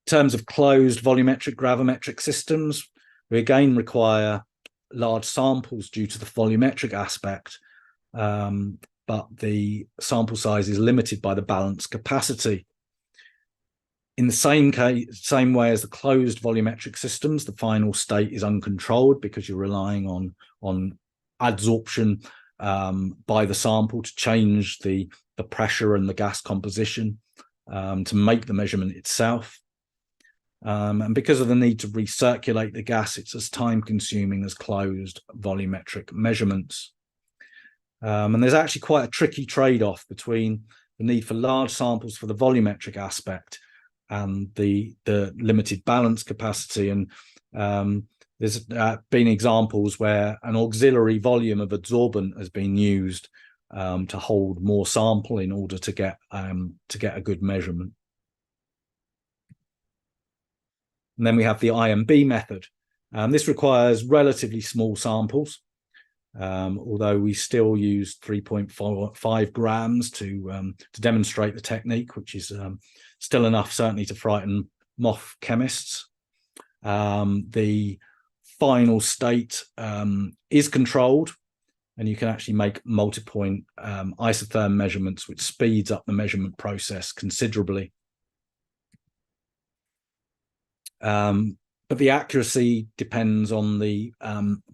Speaker 3: In terms of closed volumetric gravimetric systems, we again require large samples due to the volumetric aspect, but the sample size is limited by the balance capacity. In the same way as the closed volumetric systems, the final state is uncontrolled because you're relying on adsorption by the sample to change the pressure and the gas composition to make the measurement itself. And because of the need to recirculate the gas, it's as time consuming as closed volumetric measurements. And there's actually quite a tricky trade-off between the need for large samples for the volumetric aspect and the limited balance capacity. And there's been examples where an auxiliary volume of adsorbent has been used to hold more sample in order to get a good measurement. And then we have the IMB method. This requires relatively small samples, although we still use 3.5 grams to demonstrate the technique, which is still enough certainly to frighten moth chemists. The final state is controlled, and you can actually make multi-point isotherm measurements, which speeds up the measurement process considerably. but the accuracy depends on the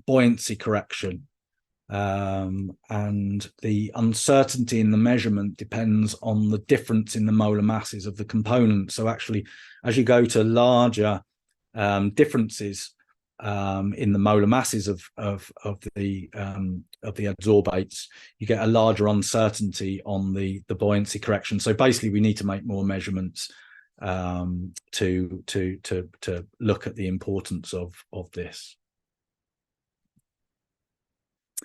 Speaker 3: buoyancy correction, and the uncertainty in the measurement depends on the difference in the molar masses of the components. So actually, as you go to larger differences in the molar masses of the adsorbates, you get a larger uncertainty on the buoyancy correction. So basically, we need to make more measurements to look at the importance of this.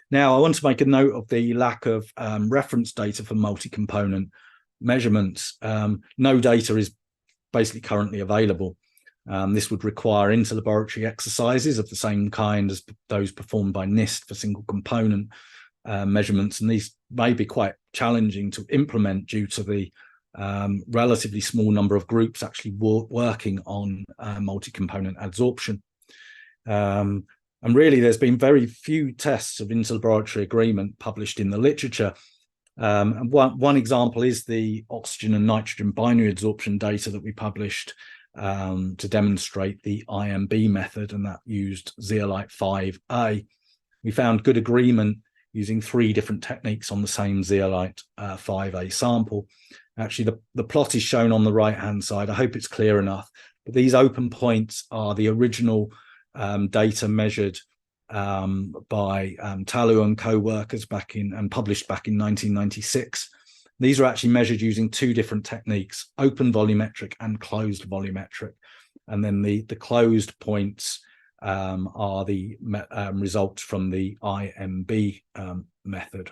Speaker 3: Now, I want to make a note of the lack of reference data for multi-component measurements. No data is basically currently available. This would require interlaboratory exercises of the same kind as those performed by NIST for single component measurements, and these may be quite challenging to implement due to the relatively small number of groups actually working on multi-component adsorption. And really, there's been very few tests of interlaboratory agreement published in the literature. And one example is the oxygen and nitrogen binary adsorption data that we published to demonstrate the IMB method, and that used zeolite 5A. We found good agreement using 3 different techniques on the same zeolite 5A sample. Actually, the plot is shown on the right-hand side. I hope it's clear enough. But these open points are the original data measured by Talu and co-workers and published back in 1996. These are actually measured using 2 different techniques, open volumetric and closed volumetric. And then the closed points are the results from the IMB method.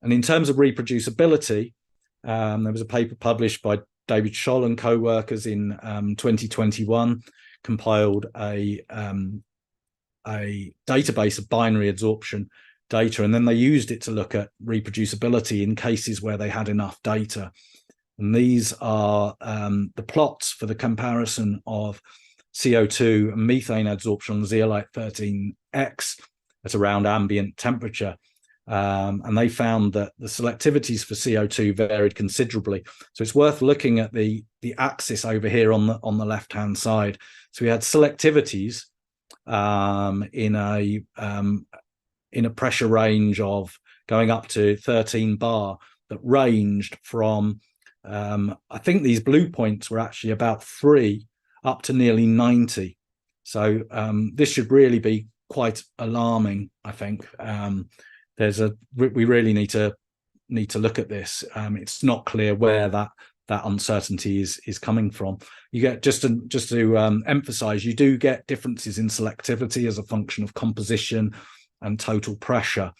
Speaker 3: And in terms of reproducibility, there was a paper published by David Scholl and co-workers in 2021, compiled a database of binary adsorption data, and then they used it to look at reproducibility in cases where they had enough data. And these are the plots for the comparison of CO2 and methane adsorption on zeolite 13X at around ambient temperature. And they found that the selectivities for CO2 varied considerably. So it's worth looking at the axis over here on the left-hand side. So we had selectivities in a pressure range of going up to 13 bar that ranged from, I think these blue points were actually about 3 up to nearly 90. So this should really be quite alarming, I think. We really need to look at this. It's not clear where that uncertainty is coming from. You get just to emphasize, you do get differences in selectivity as a function of composition and total pressure.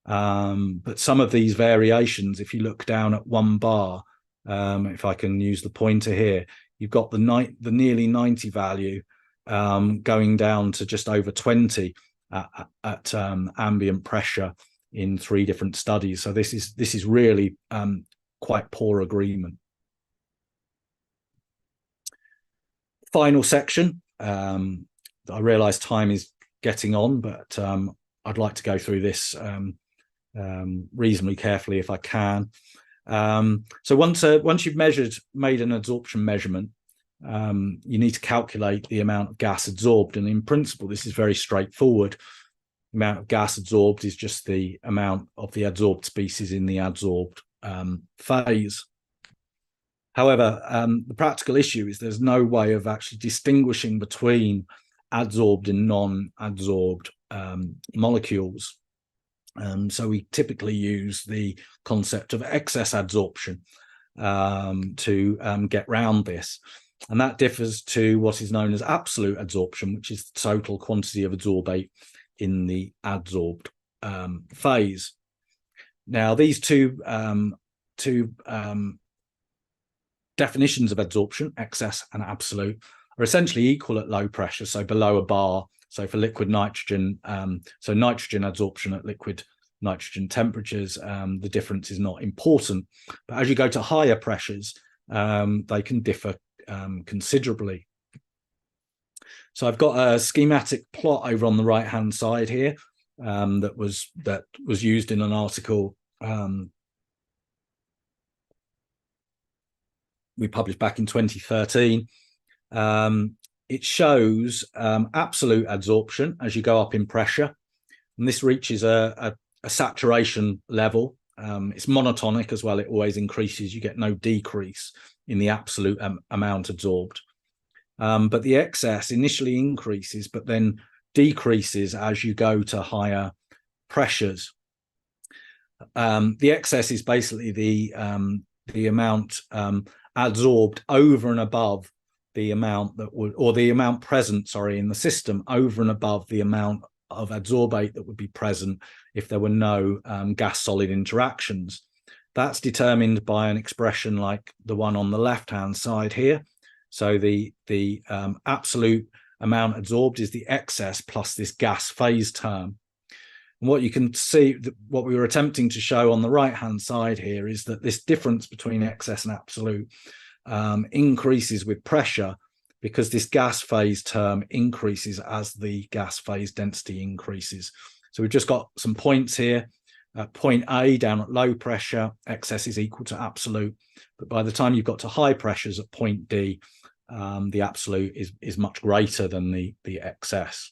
Speaker 3: But some of these variations, if you look down at 1 bar, if I can use the pointer here, you've got the nearly 90 value going down to just over 20 at ambient pressure in 3 different studies. So this is really quite poor agreement. Final section. I realize time is getting on, but I'd like to go through this reasonably carefully if I can. So once you've made an adsorption measurement, you need to calculate the amount of gas adsorbed, and in principle this is very straightforward. The amount of gas adsorbed is just the amount of the adsorbed species in the adsorbed phase. However, the practical issue is there's no way of actually distinguishing between adsorbed and non-adsorbed molecules. So we typically use the concept of excess adsorption to get round this. And that differs to what is known as absolute adsorption, which is the total quantity of adsorbate in the adsorbed phase. Now, these two definitions of adsorption, excess and absolute, are essentially equal at low pressure, so below a bar. So for liquid nitrogen, so nitrogen adsorption at liquid nitrogen temperatures, the difference is not important. But as you go to higher pressures, they can differ considerably. So I've got a schematic plot over on the right-hand side here that was used in an article we published back in 2013. It shows absolute adsorption as you go up in pressure, and this reaches a saturation level. It's monotonic as well. It always increases. You get no decrease in the absolute amount absorbed. But the excess initially increases, but then decreases as you go to higher pressures. The excess is basically the amount adsorbed over and above the amount that would, or the amount present, sorry, in the system over and above the amount of adsorbate that would be present if there were no gas-solid interactions. That's determined by an expression like the one on the left-hand side here. So the absolute amount adsorbed is the excess plus this gas phase term. And what you can see, what we were attempting to show on the right-hand side here is that this difference between excess and absolute increases with pressure, because this gas phase term increases as the gas phase density increases. So we've just got some points here. At point A, down at low pressure, excess is equal to absolute. But by the time you've got to high pressures at point D, the absolute is much greater than the excess.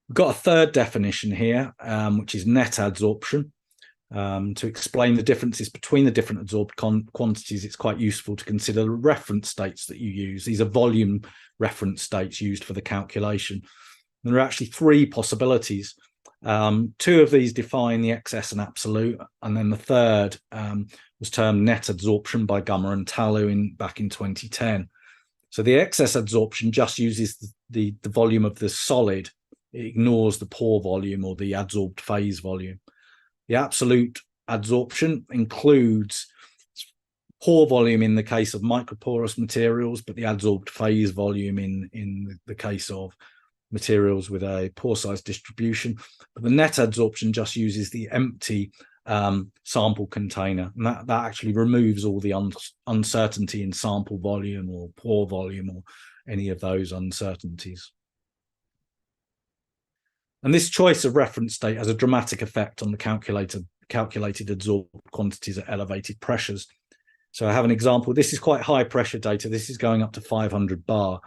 Speaker 3: We've got a third definition here, which is net adsorption. To explain the differences between the different adsorbed quantities, it's quite useful to consider the reference states that you use. These are volume reference states used for the calculation. And there are actually three possibilities. Two of these define the excess and absolute, and then the third was termed net adsorption by Gummer and Talou back in 2010. So the excess adsorption just uses the volume of the solid. It ignores the pore volume or the adsorbed phase volume. The absolute adsorption includes pore volume in the case of microporous materials, but the adsorbed phase volume in the case of materials with a pore size distribution. But the net adsorption just uses the empty sample container, and that actually removes all the uncertainty in sample volume or pore volume or any of those uncertainties. And this choice of reference state has a dramatic effect on the calculated adsorbed quantities at elevated pressures. So I have an example. This is quite high pressure data. This is going up to 500 bar,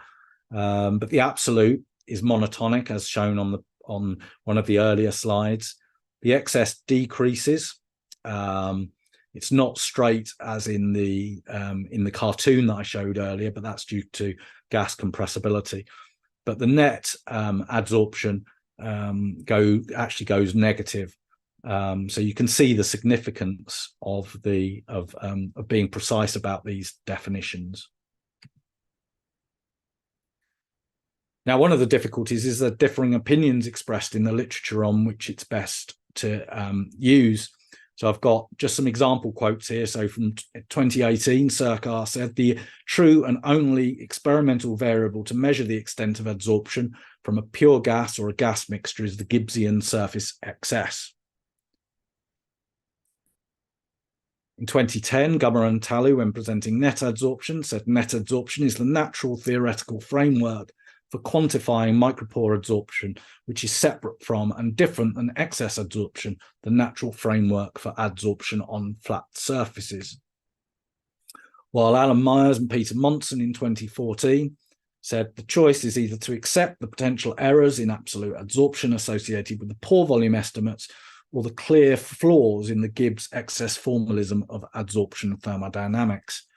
Speaker 3: but the absolute is monotonic, as shown on one of the earlier slides. The excess decreases. It's not straight as in the cartoon that I showed earlier, but that's due to gas compressibility. But the net adsorption actually goes negative. So you can see the significance of being precise about these definitions. Now, one of the difficulties is the differing opinions expressed in the literature on which it's best to use. So I've got just some example quotes here. So from 2018, Serkar said, the true and only experimental variable to measure the extent of adsorption from a pure gas or a gas mixture is the Gibbsian surface excess. In 2010, Gummer and Talou, when presenting net adsorption, said net adsorption is the natural theoretical framework for quantifying micropore adsorption, which is separate from and different than excess adsorption, the natural framework for adsorption on flat surfaces. While Alan Myers and Peter Monson in 2014 said the choice is either to accept the potential errors in absolute adsorption associated with the pore volume estimates or the clear flaws in the Gibbs excess formalism of adsorption thermodynamics.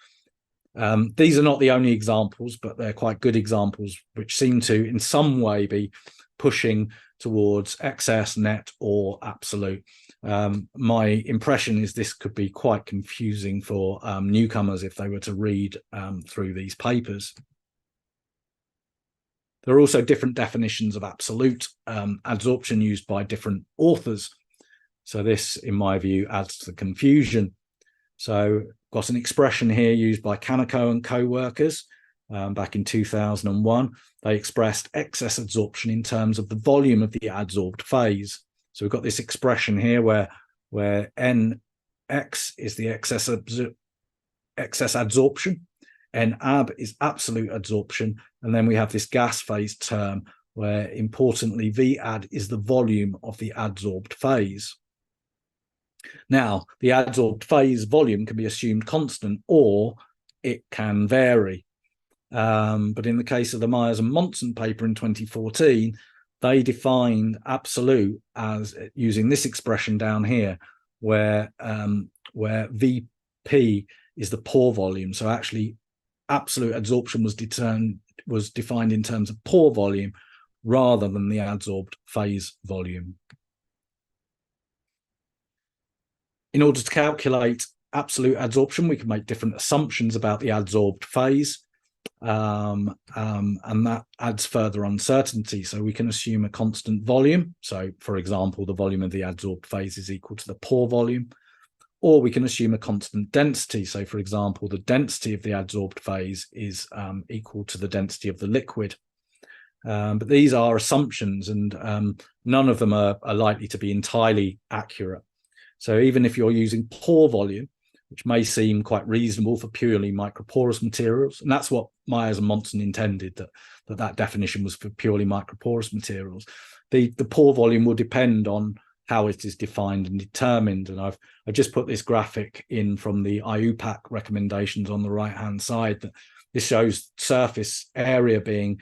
Speaker 3: These are not the only examples, but they're quite good examples which seem to in some way be pushing towards excess, net or absolute. My impression is this could be quite confusing for newcomers if they were to read through these papers. There are also different definitions of absolute adsorption used by different authors. So this, in my view, adds to the confusion. So got an expression here used by Kaneko and co-workers back in 2001. They expressed excess adsorption in terms of the volume of the adsorbed phase. So we've got this expression here where Nx is the excess adsorption, Nab is absolute adsorption, and then we have this gas phase term where, importantly,Vad is the volume of the adsorbed phase. Now, the adsorbed phase volume can be assumed constant, or it can vary. But in the case of the Myers and Monson paper in 2014, they defined absolute as using this expression down here, where VP is the pore volume. So actually, absolute adsorption was defined in terms of pore volume rather than the adsorbed phase volume. In order to calculate absolute adsorption, we can make different assumptions about the adsorbed phase, and that adds further uncertainty. So we can assume a constant volume. So, for example, the volume of the adsorbed phase is equal to the pore volume. Or we can assume a constant density. So, for example, the density of the adsorbed phase is equal to the density of the liquid. But these are assumptions, and none of them are likely to be entirely accurate. So even if you're using pore volume, which may seem quite reasonable for purely microporous materials, and that's what Myers and Monson intended, that definition was for purely microporous materials, the pore volume will depend on how it is defined and determined. And I've just put this graphic in from the IUPAC recommendations on the right-hand side. That this shows surface area being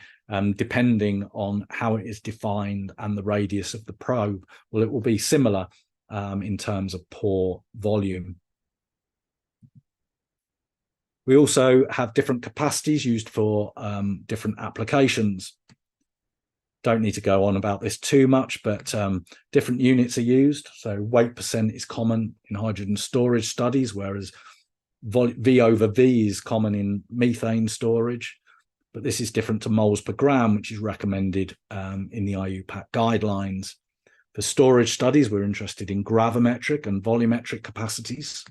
Speaker 3: depending on how it is defined and the radius of the probe. Well, it will be similar in terms of pore volume. We also have different capacities used for different applications. Don't need to go on about this too much, but different units are used. So weight percent is common in hydrogen storage studies, whereas V over V is common in methane storage. But this is different to moles per gram, which is recommended in the IUPAC guidelines. For storage studies, we're interested in gravimetric and volumetric capacities.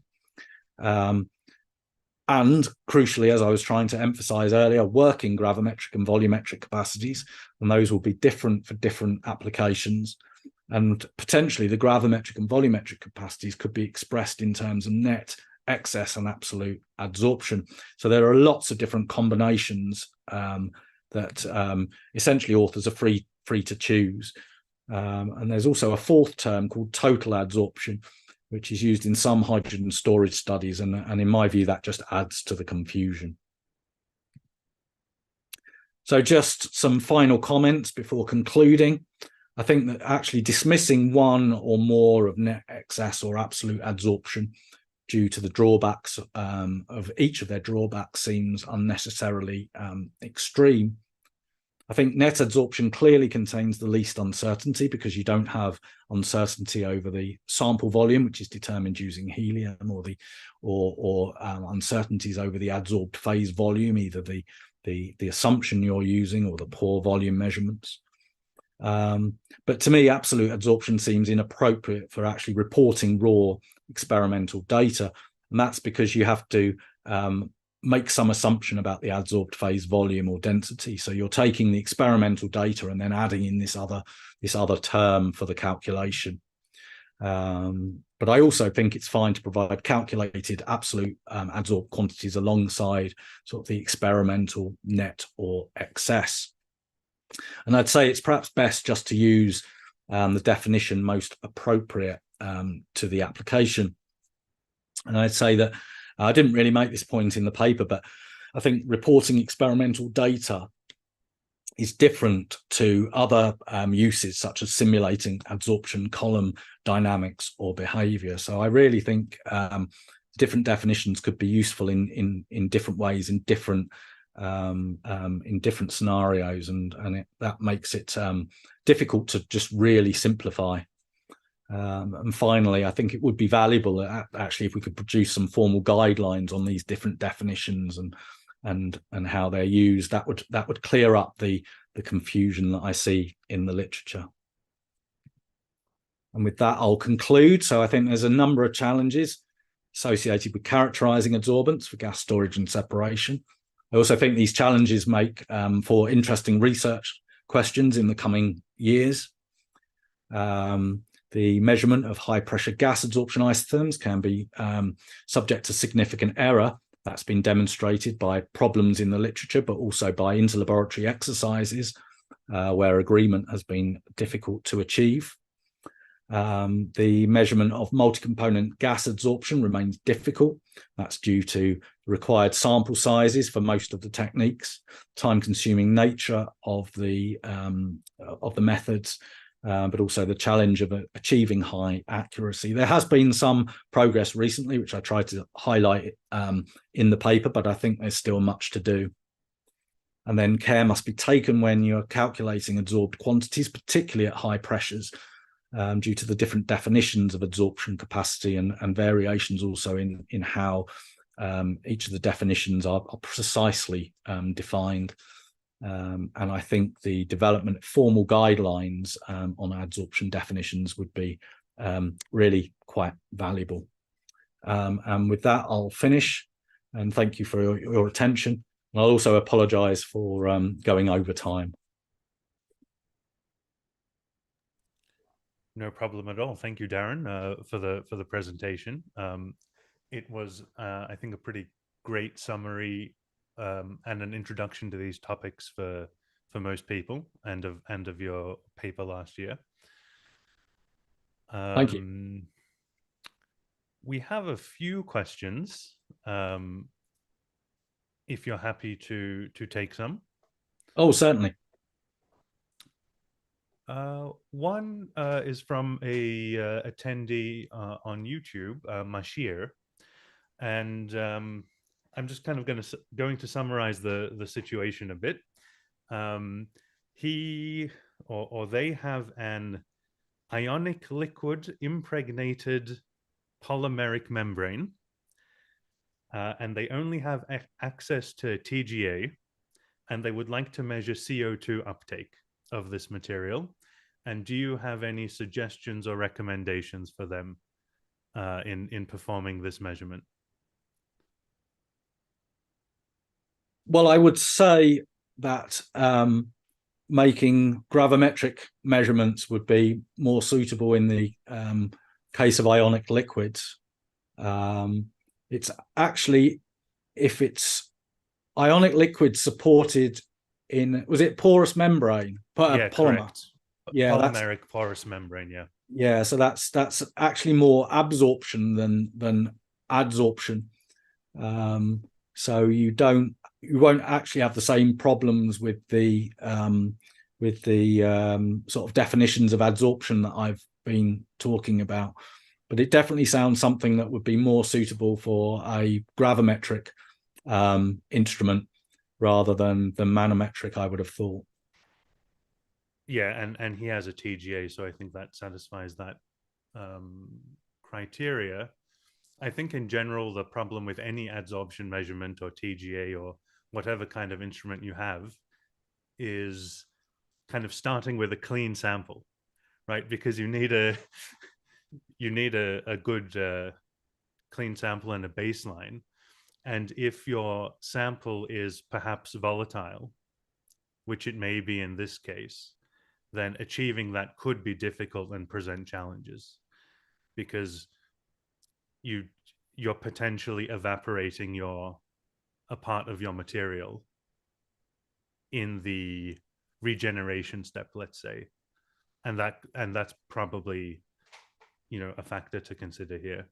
Speaker 3: And crucially, as I was trying to emphasize earlier, working gravimetric and volumetric capacities, and those will be different for different applications. And potentially the gravimetric and volumetric capacities could be expressed in terms of net, excess, and absolute adsorption. So there are lots of different combinations that essentially authors are free to choose. And there's also a fourth term called total adsorption, which is used in some hydrogen storage studies. And in my view, that just adds to the confusion. So just some final comments before concluding. I think that actually dismissing one or more of net excess or absolute adsorption due to the drawbacks of each of their drawbacks seems unnecessarily extreme. I think net adsorption clearly contains the least uncertainty because you don't have uncertainty over the sample volume, which is determined using helium, or uncertainties over the adsorbed phase volume, either the assumption you're using or the pore volume measurements. But to me, absolute adsorption seems inappropriate for actually reporting raw experimental data, and that's because you have to make some assumption about the adsorbed phase volume or density. So you're taking the experimental data and then adding in this other term for the calculation. But I also think it's fine to provide calculated absolute adsorbed quantities alongside sort of the experimental net or excess. And I'd say it's perhaps best just to use the definition most appropriate to the application. And I'd say that I didn't really make this point in the paper, but I think reporting experimental data is different to other uses, such as simulating adsorption column dynamics or behavior. So I really think different definitions could be useful in different ways, in different scenarios, and that makes it difficult to just really simplify. And finally, I think it would be valuable actually if we could produce some formal guidelines on these different definitions and how they're used. That would clear up the confusion that I see in the literature. And with that, I'll conclude. So I think there's a number of challenges associated with characterizing adsorbents for gas storage and separation. I also think these challenges make for interesting research questions in the coming years. The measurement of high-pressure gas adsorption isotherms can be subject to significant error. That's been demonstrated by problems in the literature, but also by interlaboratory exercises where agreement has been difficult to achieve. The measurement of multi-component gas adsorption remains difficult. That's due to required sample sizes for most of the techniques, time-consuming nature of the methods, but also the challenge of achieving high accuracy. There has been some progress recently, which I tried to highlight in the paper, but I think there's still much to do. And then care must be taken when you're calculating adsorbed quantities, particularly at high pressures, due to the different definitions of adsorption capacity and variations also in how each of the definitions are precisely defined. And I think the development of formal guidelines on adsorption definitions would be really quite valuable. And with that, I'll finish. And thank you for your attention. And I'll also apologise for going over time.
Speaker 2: No problem at all. Thank you, Darren, for the presentation. It was, I think, a pretty great summary and an introduction to these topics for most people, and of your paper last year.
Speaker 3: Thank you.
Speaker 2: We have a few questions. If you're happy to take some.
Speaker 3: Oh, certainly.
Speaker 2: One is from a attendee on YouTube, Mashir, and I'm just kind of going to summarize the situation a bit. He or they have an ionic liquid impregnated polymeric membrane, and they only have access to TGA, and they would like to measure CO2 uptake of this material. And do you have any suggestions or recommendations for them in performing this measurement?
Speaker 3: Well, I would say that making gravimetric measurements would be more suitable in the case of ionic liquids. It's actually, if it's ionic liquid supported in, was it porous membrane?
Speaker 2: Yeah,
Speaker 3: polymer.
Speaker 2: correct.
Speaker 3: Yeah,
Speaker 2: polymeric porous membrane. Yeah.
Speaker 3: Yeah, so that's actually more absorption than adsorption. So you won't actually have the same problems with the sort of definitions of adsorption that I've been talking about. But it definitely sounds something that would be more suitable for a gravimetric instrument rather than manometric, I would have thought.
Speaker 2: Yeah, and he has a TGA, so I think that satisfies that criteria. I think in general, the problem with any adsorption measurement or TGA or whatever kind of instrument you have is kind of starting with a clean sample, right? Because you need a good clean sample and a baseline. And if your sample is perhaps volatile, which it may be in this case, then achieving that could be difficult and present challenges, because you're potentially evaporating a part of your material in the regeneration step, let's say, and that's probably, you know, a factor to consider here.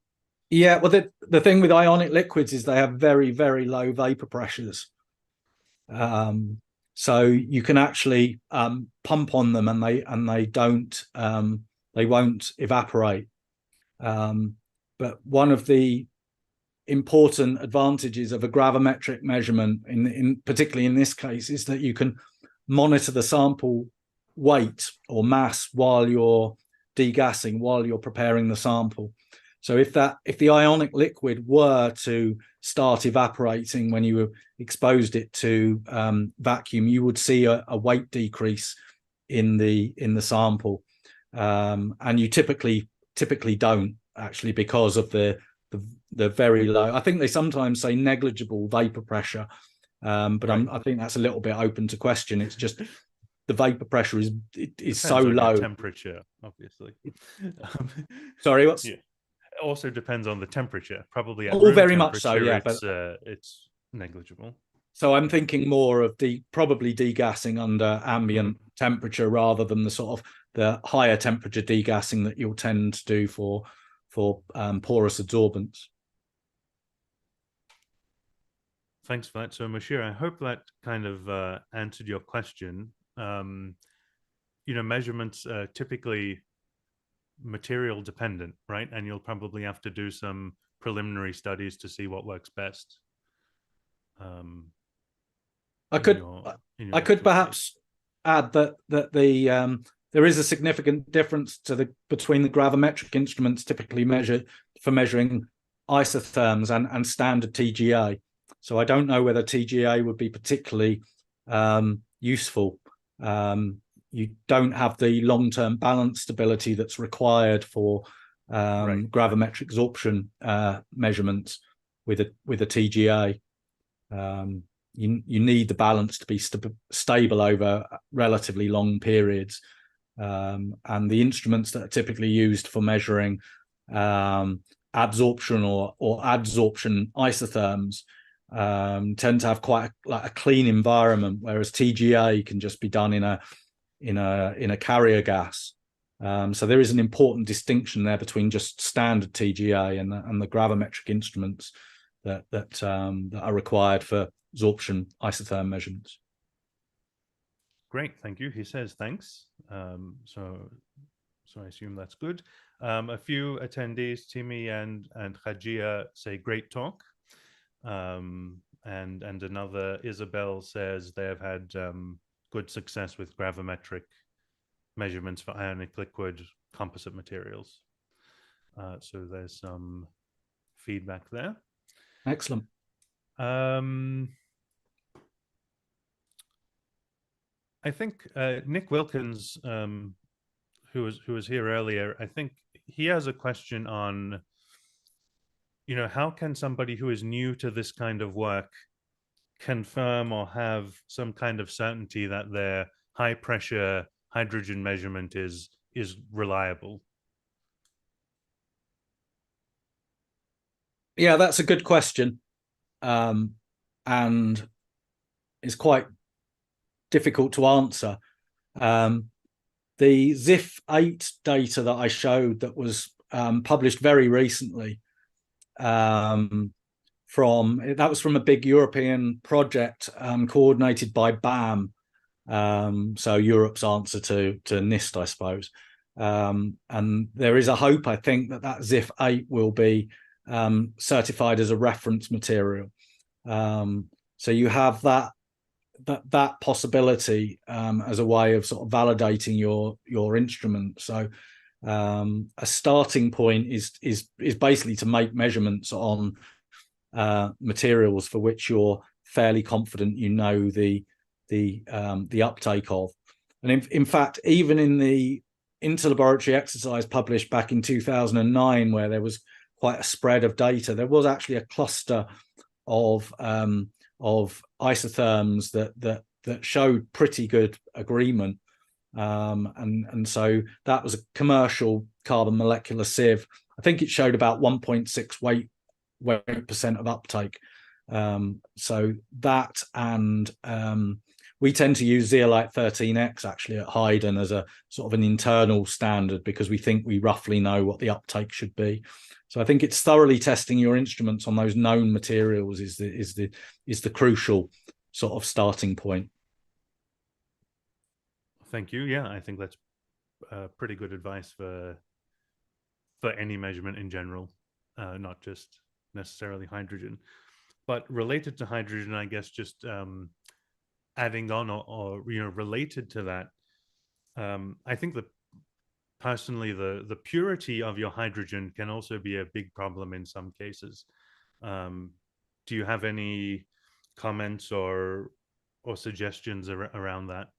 Speaker 3: Yeah, well, the thing with ionic liquids is they have very, very low vapor pressures. So you can actually pump on them, and they won't evaporate. But one of the important advantages of a gravimetric measurement, particularly in this case, is that you can monitor the sample weight or mass while you're degassing, while you're preparing the sample. So if the ionic liquid were to start evaporating when you exposed it to vacuum, you would see a weight decrease in the sample, and you typically don't actually, because of the very low. I think they sometimes say negligible vapor pressure, but right. I think that's a little bit open to question. It's just the vapor pressure is so low.
Speaker 2: Temperature, obviously.
Speaker 3: Sorry, what's?
Speaker 2: Yeah. It also depends on the temperature. Probably at
Speaker 3: room very much so. Yeah,
Speaker 2: it's negligible.
Speaker 3: So I'm thinking more of probably degassing under ambient temperature rather than the sort of the higher temperature degassing that you'll tend to do for porous adsorbents.
Speaker 2: Thanks for that. So, Mashir, I hope that kind of answered your question. Measurements are typically material dependent, right? And you'll probably have to do some preliminary studies to see what works best.
Speaker 3: I could perhaps add that there is a significant difference between the gravimetric instruments typically measured for measuring isotherms and standard TGA. So I don't know whether TGA would be particularly useful. You don't have the long-term balance stability that's required for gravimetric absorption measurements with a TGA. You need the balance to be stable over relatively long periods, and the instruments that are typically used for measuring absorption or adsorption isotherms tend to have quite a clean environment, whereas TGA can just be done in a carrier gas. So there is an important distinction there between just standard TGA and the gravimetric instruments that are required for absorption isotherm measurements.
Speaker 2: Great, thank you. He says thanks. So I assume that's good. A few attendees, Timmy and Hajia, say great talk. And another, Isabel, says they have had good success with gravimetric measurements for ionic liquid composite materials. So there's some feedback there.
Speaker 3: Excellent.
Speaker 2: I think Nick Wilkins, who was here earlier, I think he has a question on, how can somebody who is new to this kind of work confirm or have some kind of certainty that their high pressure hydrogen measurement is reliable?
Speaker 3: Yeah, that's a good question, and it's quite difficult to answer. The ZIF-8 data that I showed that was published very recently, that was from a big European project coordinated by BAM, so Europe's answer to NIST, I suppose. And there is a hope, I think, that ZIF-8 will be certified as a reference material. So you have that possibility as a way of sort of validating your instrument. So a starting point is basically to make measurements on materials for which you're fairly confident the uptake of. And in fact, even in the interlaboratory exercise published back in 2009, where there was quite a spread of data, there was actually a cluster of isotherms that showed pretty good agreement, and so that was a commercial carbon molecular sieve. I think it showed about 1.6 weight% of uptake. So that, and we tend to use zeolite 13X actually at Hiden as a sort of an internal standard, because we think we roughly know what the uptake should be. So I think it's thoroughly testing your instruments on those known materials is the crucial sort of starting point.
Speaker 2: Thank you. Yeah, I think that's pretty good advice for any measurement in general, not just necessarily hydrogen. But related to hydrogen, I guess just adding on or related to that, I think that personally the purity of your hydrogen can also be a big problem in some cases. Do you have any comments or suggestions around that?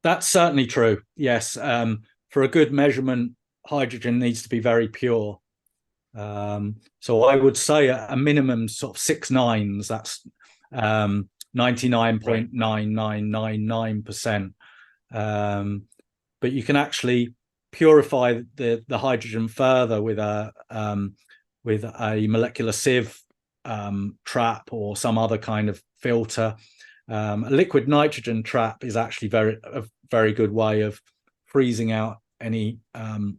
Speaker 3: That's certainly true. Yes. For a good measurement, hydrogen needs to be very pure. So I would say a minimum sort of 6 nines. That's 99.9999%. But you can actually purify the hydrogen further with a molecular sieve trap or some other kind of filter. A liquid nitrogen trap is actually a very good way of freezing out any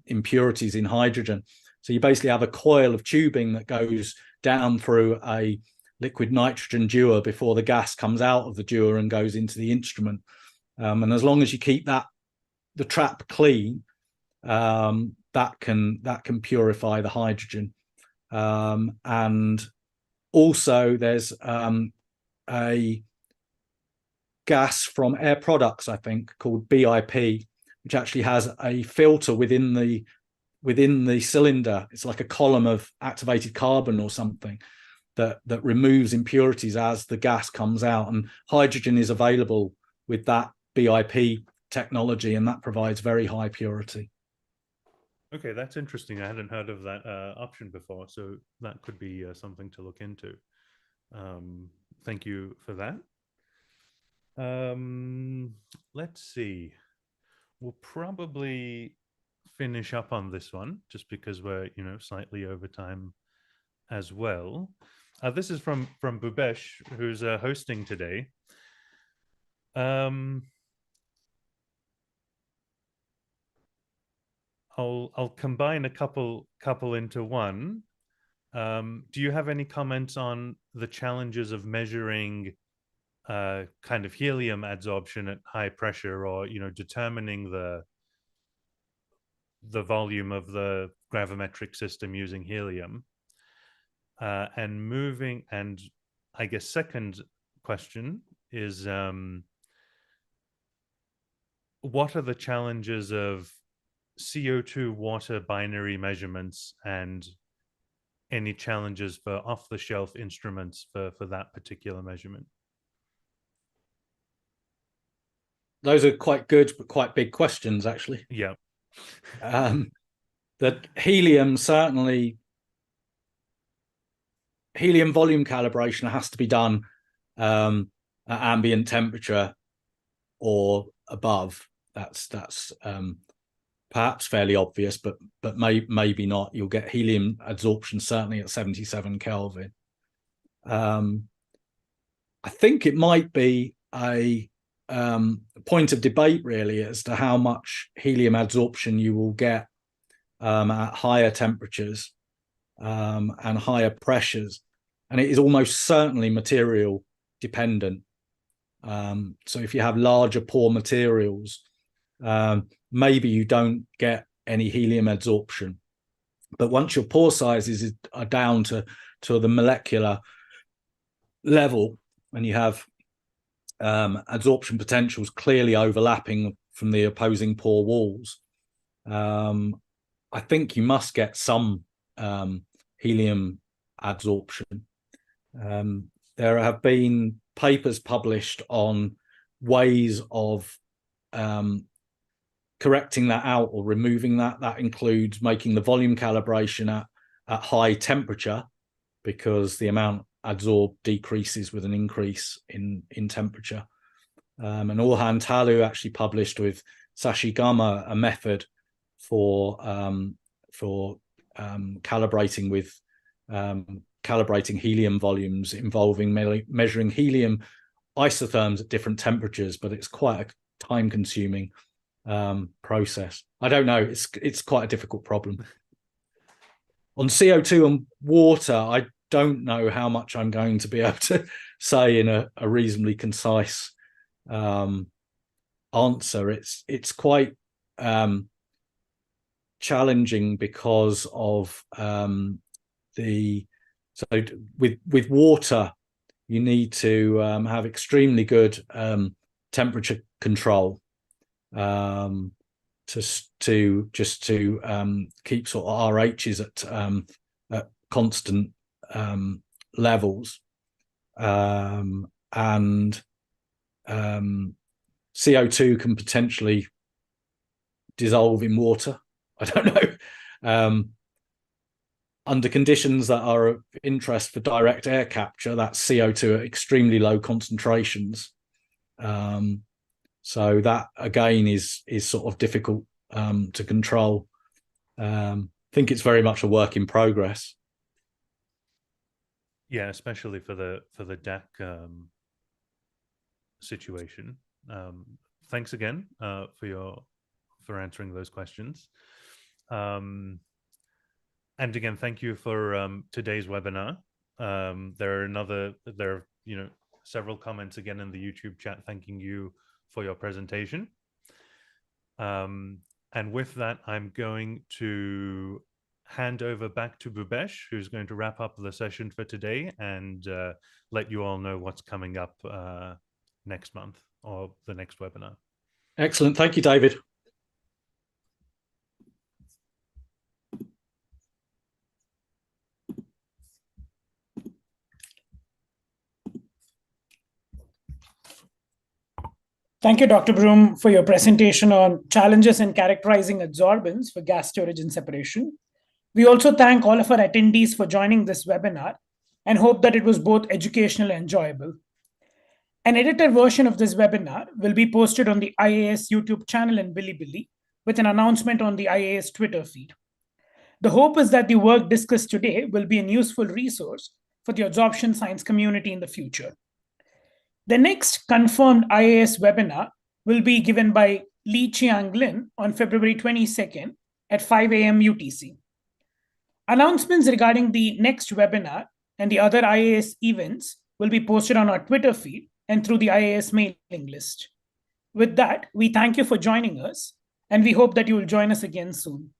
Speaker 3: impurities in hydrogen. So you basically have a coil of tubing that goes down through a liquid nitrogen dewar before the gas comes out of the dewar and goes into the instrument. And as long as you keep the trap clean, that can purify the hydrogen. And also there's a gas from Air Products, I think, called BIP, which actually has a filter within the cylinder. It's like a column of activated carbon or something that removes impurities as the gas comes out. And hydrogen is available with that BIP technology, and that provides very high purity.
Speaker 2: Okay, that's interesting. I hadn't heard of that option before, so that could be something to look into. Thank you for that. Let's see. We'll probably finish up on this one just because we're, slightly over time as well. This is from Bhubesh, who's hosting today. I'll combine a couple into one. Do you have any comments on the challenges of measuring kind of helium adsorption at high pressure, or determining the volume of the gravimetric system using helium? And I guess second question is, what are the challenges of CO2 water binary measurements, and any challenges for off-the-shelf instruments for that particular measurement?
Speaker 3: Those are quite good, but quite big questions, actually.
Speaker 2: Yeah.
Speaker 3: That helium, certainly, helium volume calibration has to be done at ambient temperature or above. That's perhaps fairly obvious, but maybe not. You'll get helium adsorption certainly at 77 Kelvin. I think it might be a point of debate, really, as to how much helium adsorption you will get at higher temperatures and higher pressures. And it is almost certainly material dependent. So if you have larger pore materials, maybe you don't get any helium adsorption. But once your pore sizes are down to the molecular level, and you have adsorption potentials clearly overlapping from the opposing pore walls, I think you must get some helium adsorption. There have been papers published on ways of correcting that out or removing that. That includes making the volume calibration at high temperature, because the amount adsorbed decreases with an increase in temperature. And Orhan Talu actually published with Sashigama a method for calibrating with calibrating helium volumes involving measuring helium isotherms at different temperatures, but it's quite a time-consuming process. I don't know. It's quite a difficult problem. On CO2 and water, I don't know how much I'm going to be able to say in a reasonably concise answer. It's quite challenging because of with water, you need to have extremely good temperature control to keep sort of RHs at constant levels, and CO2 can potentially dissolve in water. I don't know. Under conditions that are of interest for direct air capture, that's CO2 at extremely low concentrations. So that again is sort of difficult to control. I think it's very much a work in progress.
Speaker 2: Yeah, especially for the DAC situation. Thanks again for answering those questions. And again, thank you for today's webinar. There are several comments again in the YouTube chat thanking you for your presentation. And with that, I'm going to hand over back to Bhupesh, who's going to wrap up the session for today and let you all know what's coming up next month or the next webinar.
Speaker 3: Excellent. Thank you, David.
Speaker 1: Thank you, Dr. Broom, for your presentation on challenges in characterizing adsorbents for gas storage and separation. We also thank all of our attendees for joining this webinar and hope that it was both educational and enjoyable. An edited version of this webinar will be posted on the IAS YouTube channel and Bilibili with an announcement on the IAS Twitter feed. The hope is that the work discussed today will be a useful resource for the adsorption science community in the future. The next confirmed IAS webinar will be given by Lee Chiang Lin on February 22nd at 5 a.m. UTC. Announcements regarding the next webinar and the other IAS events will be posted on our Twitter feed and through the IAS mailing list. With that, we thank you for joining us, and we hope that you will join us again soon.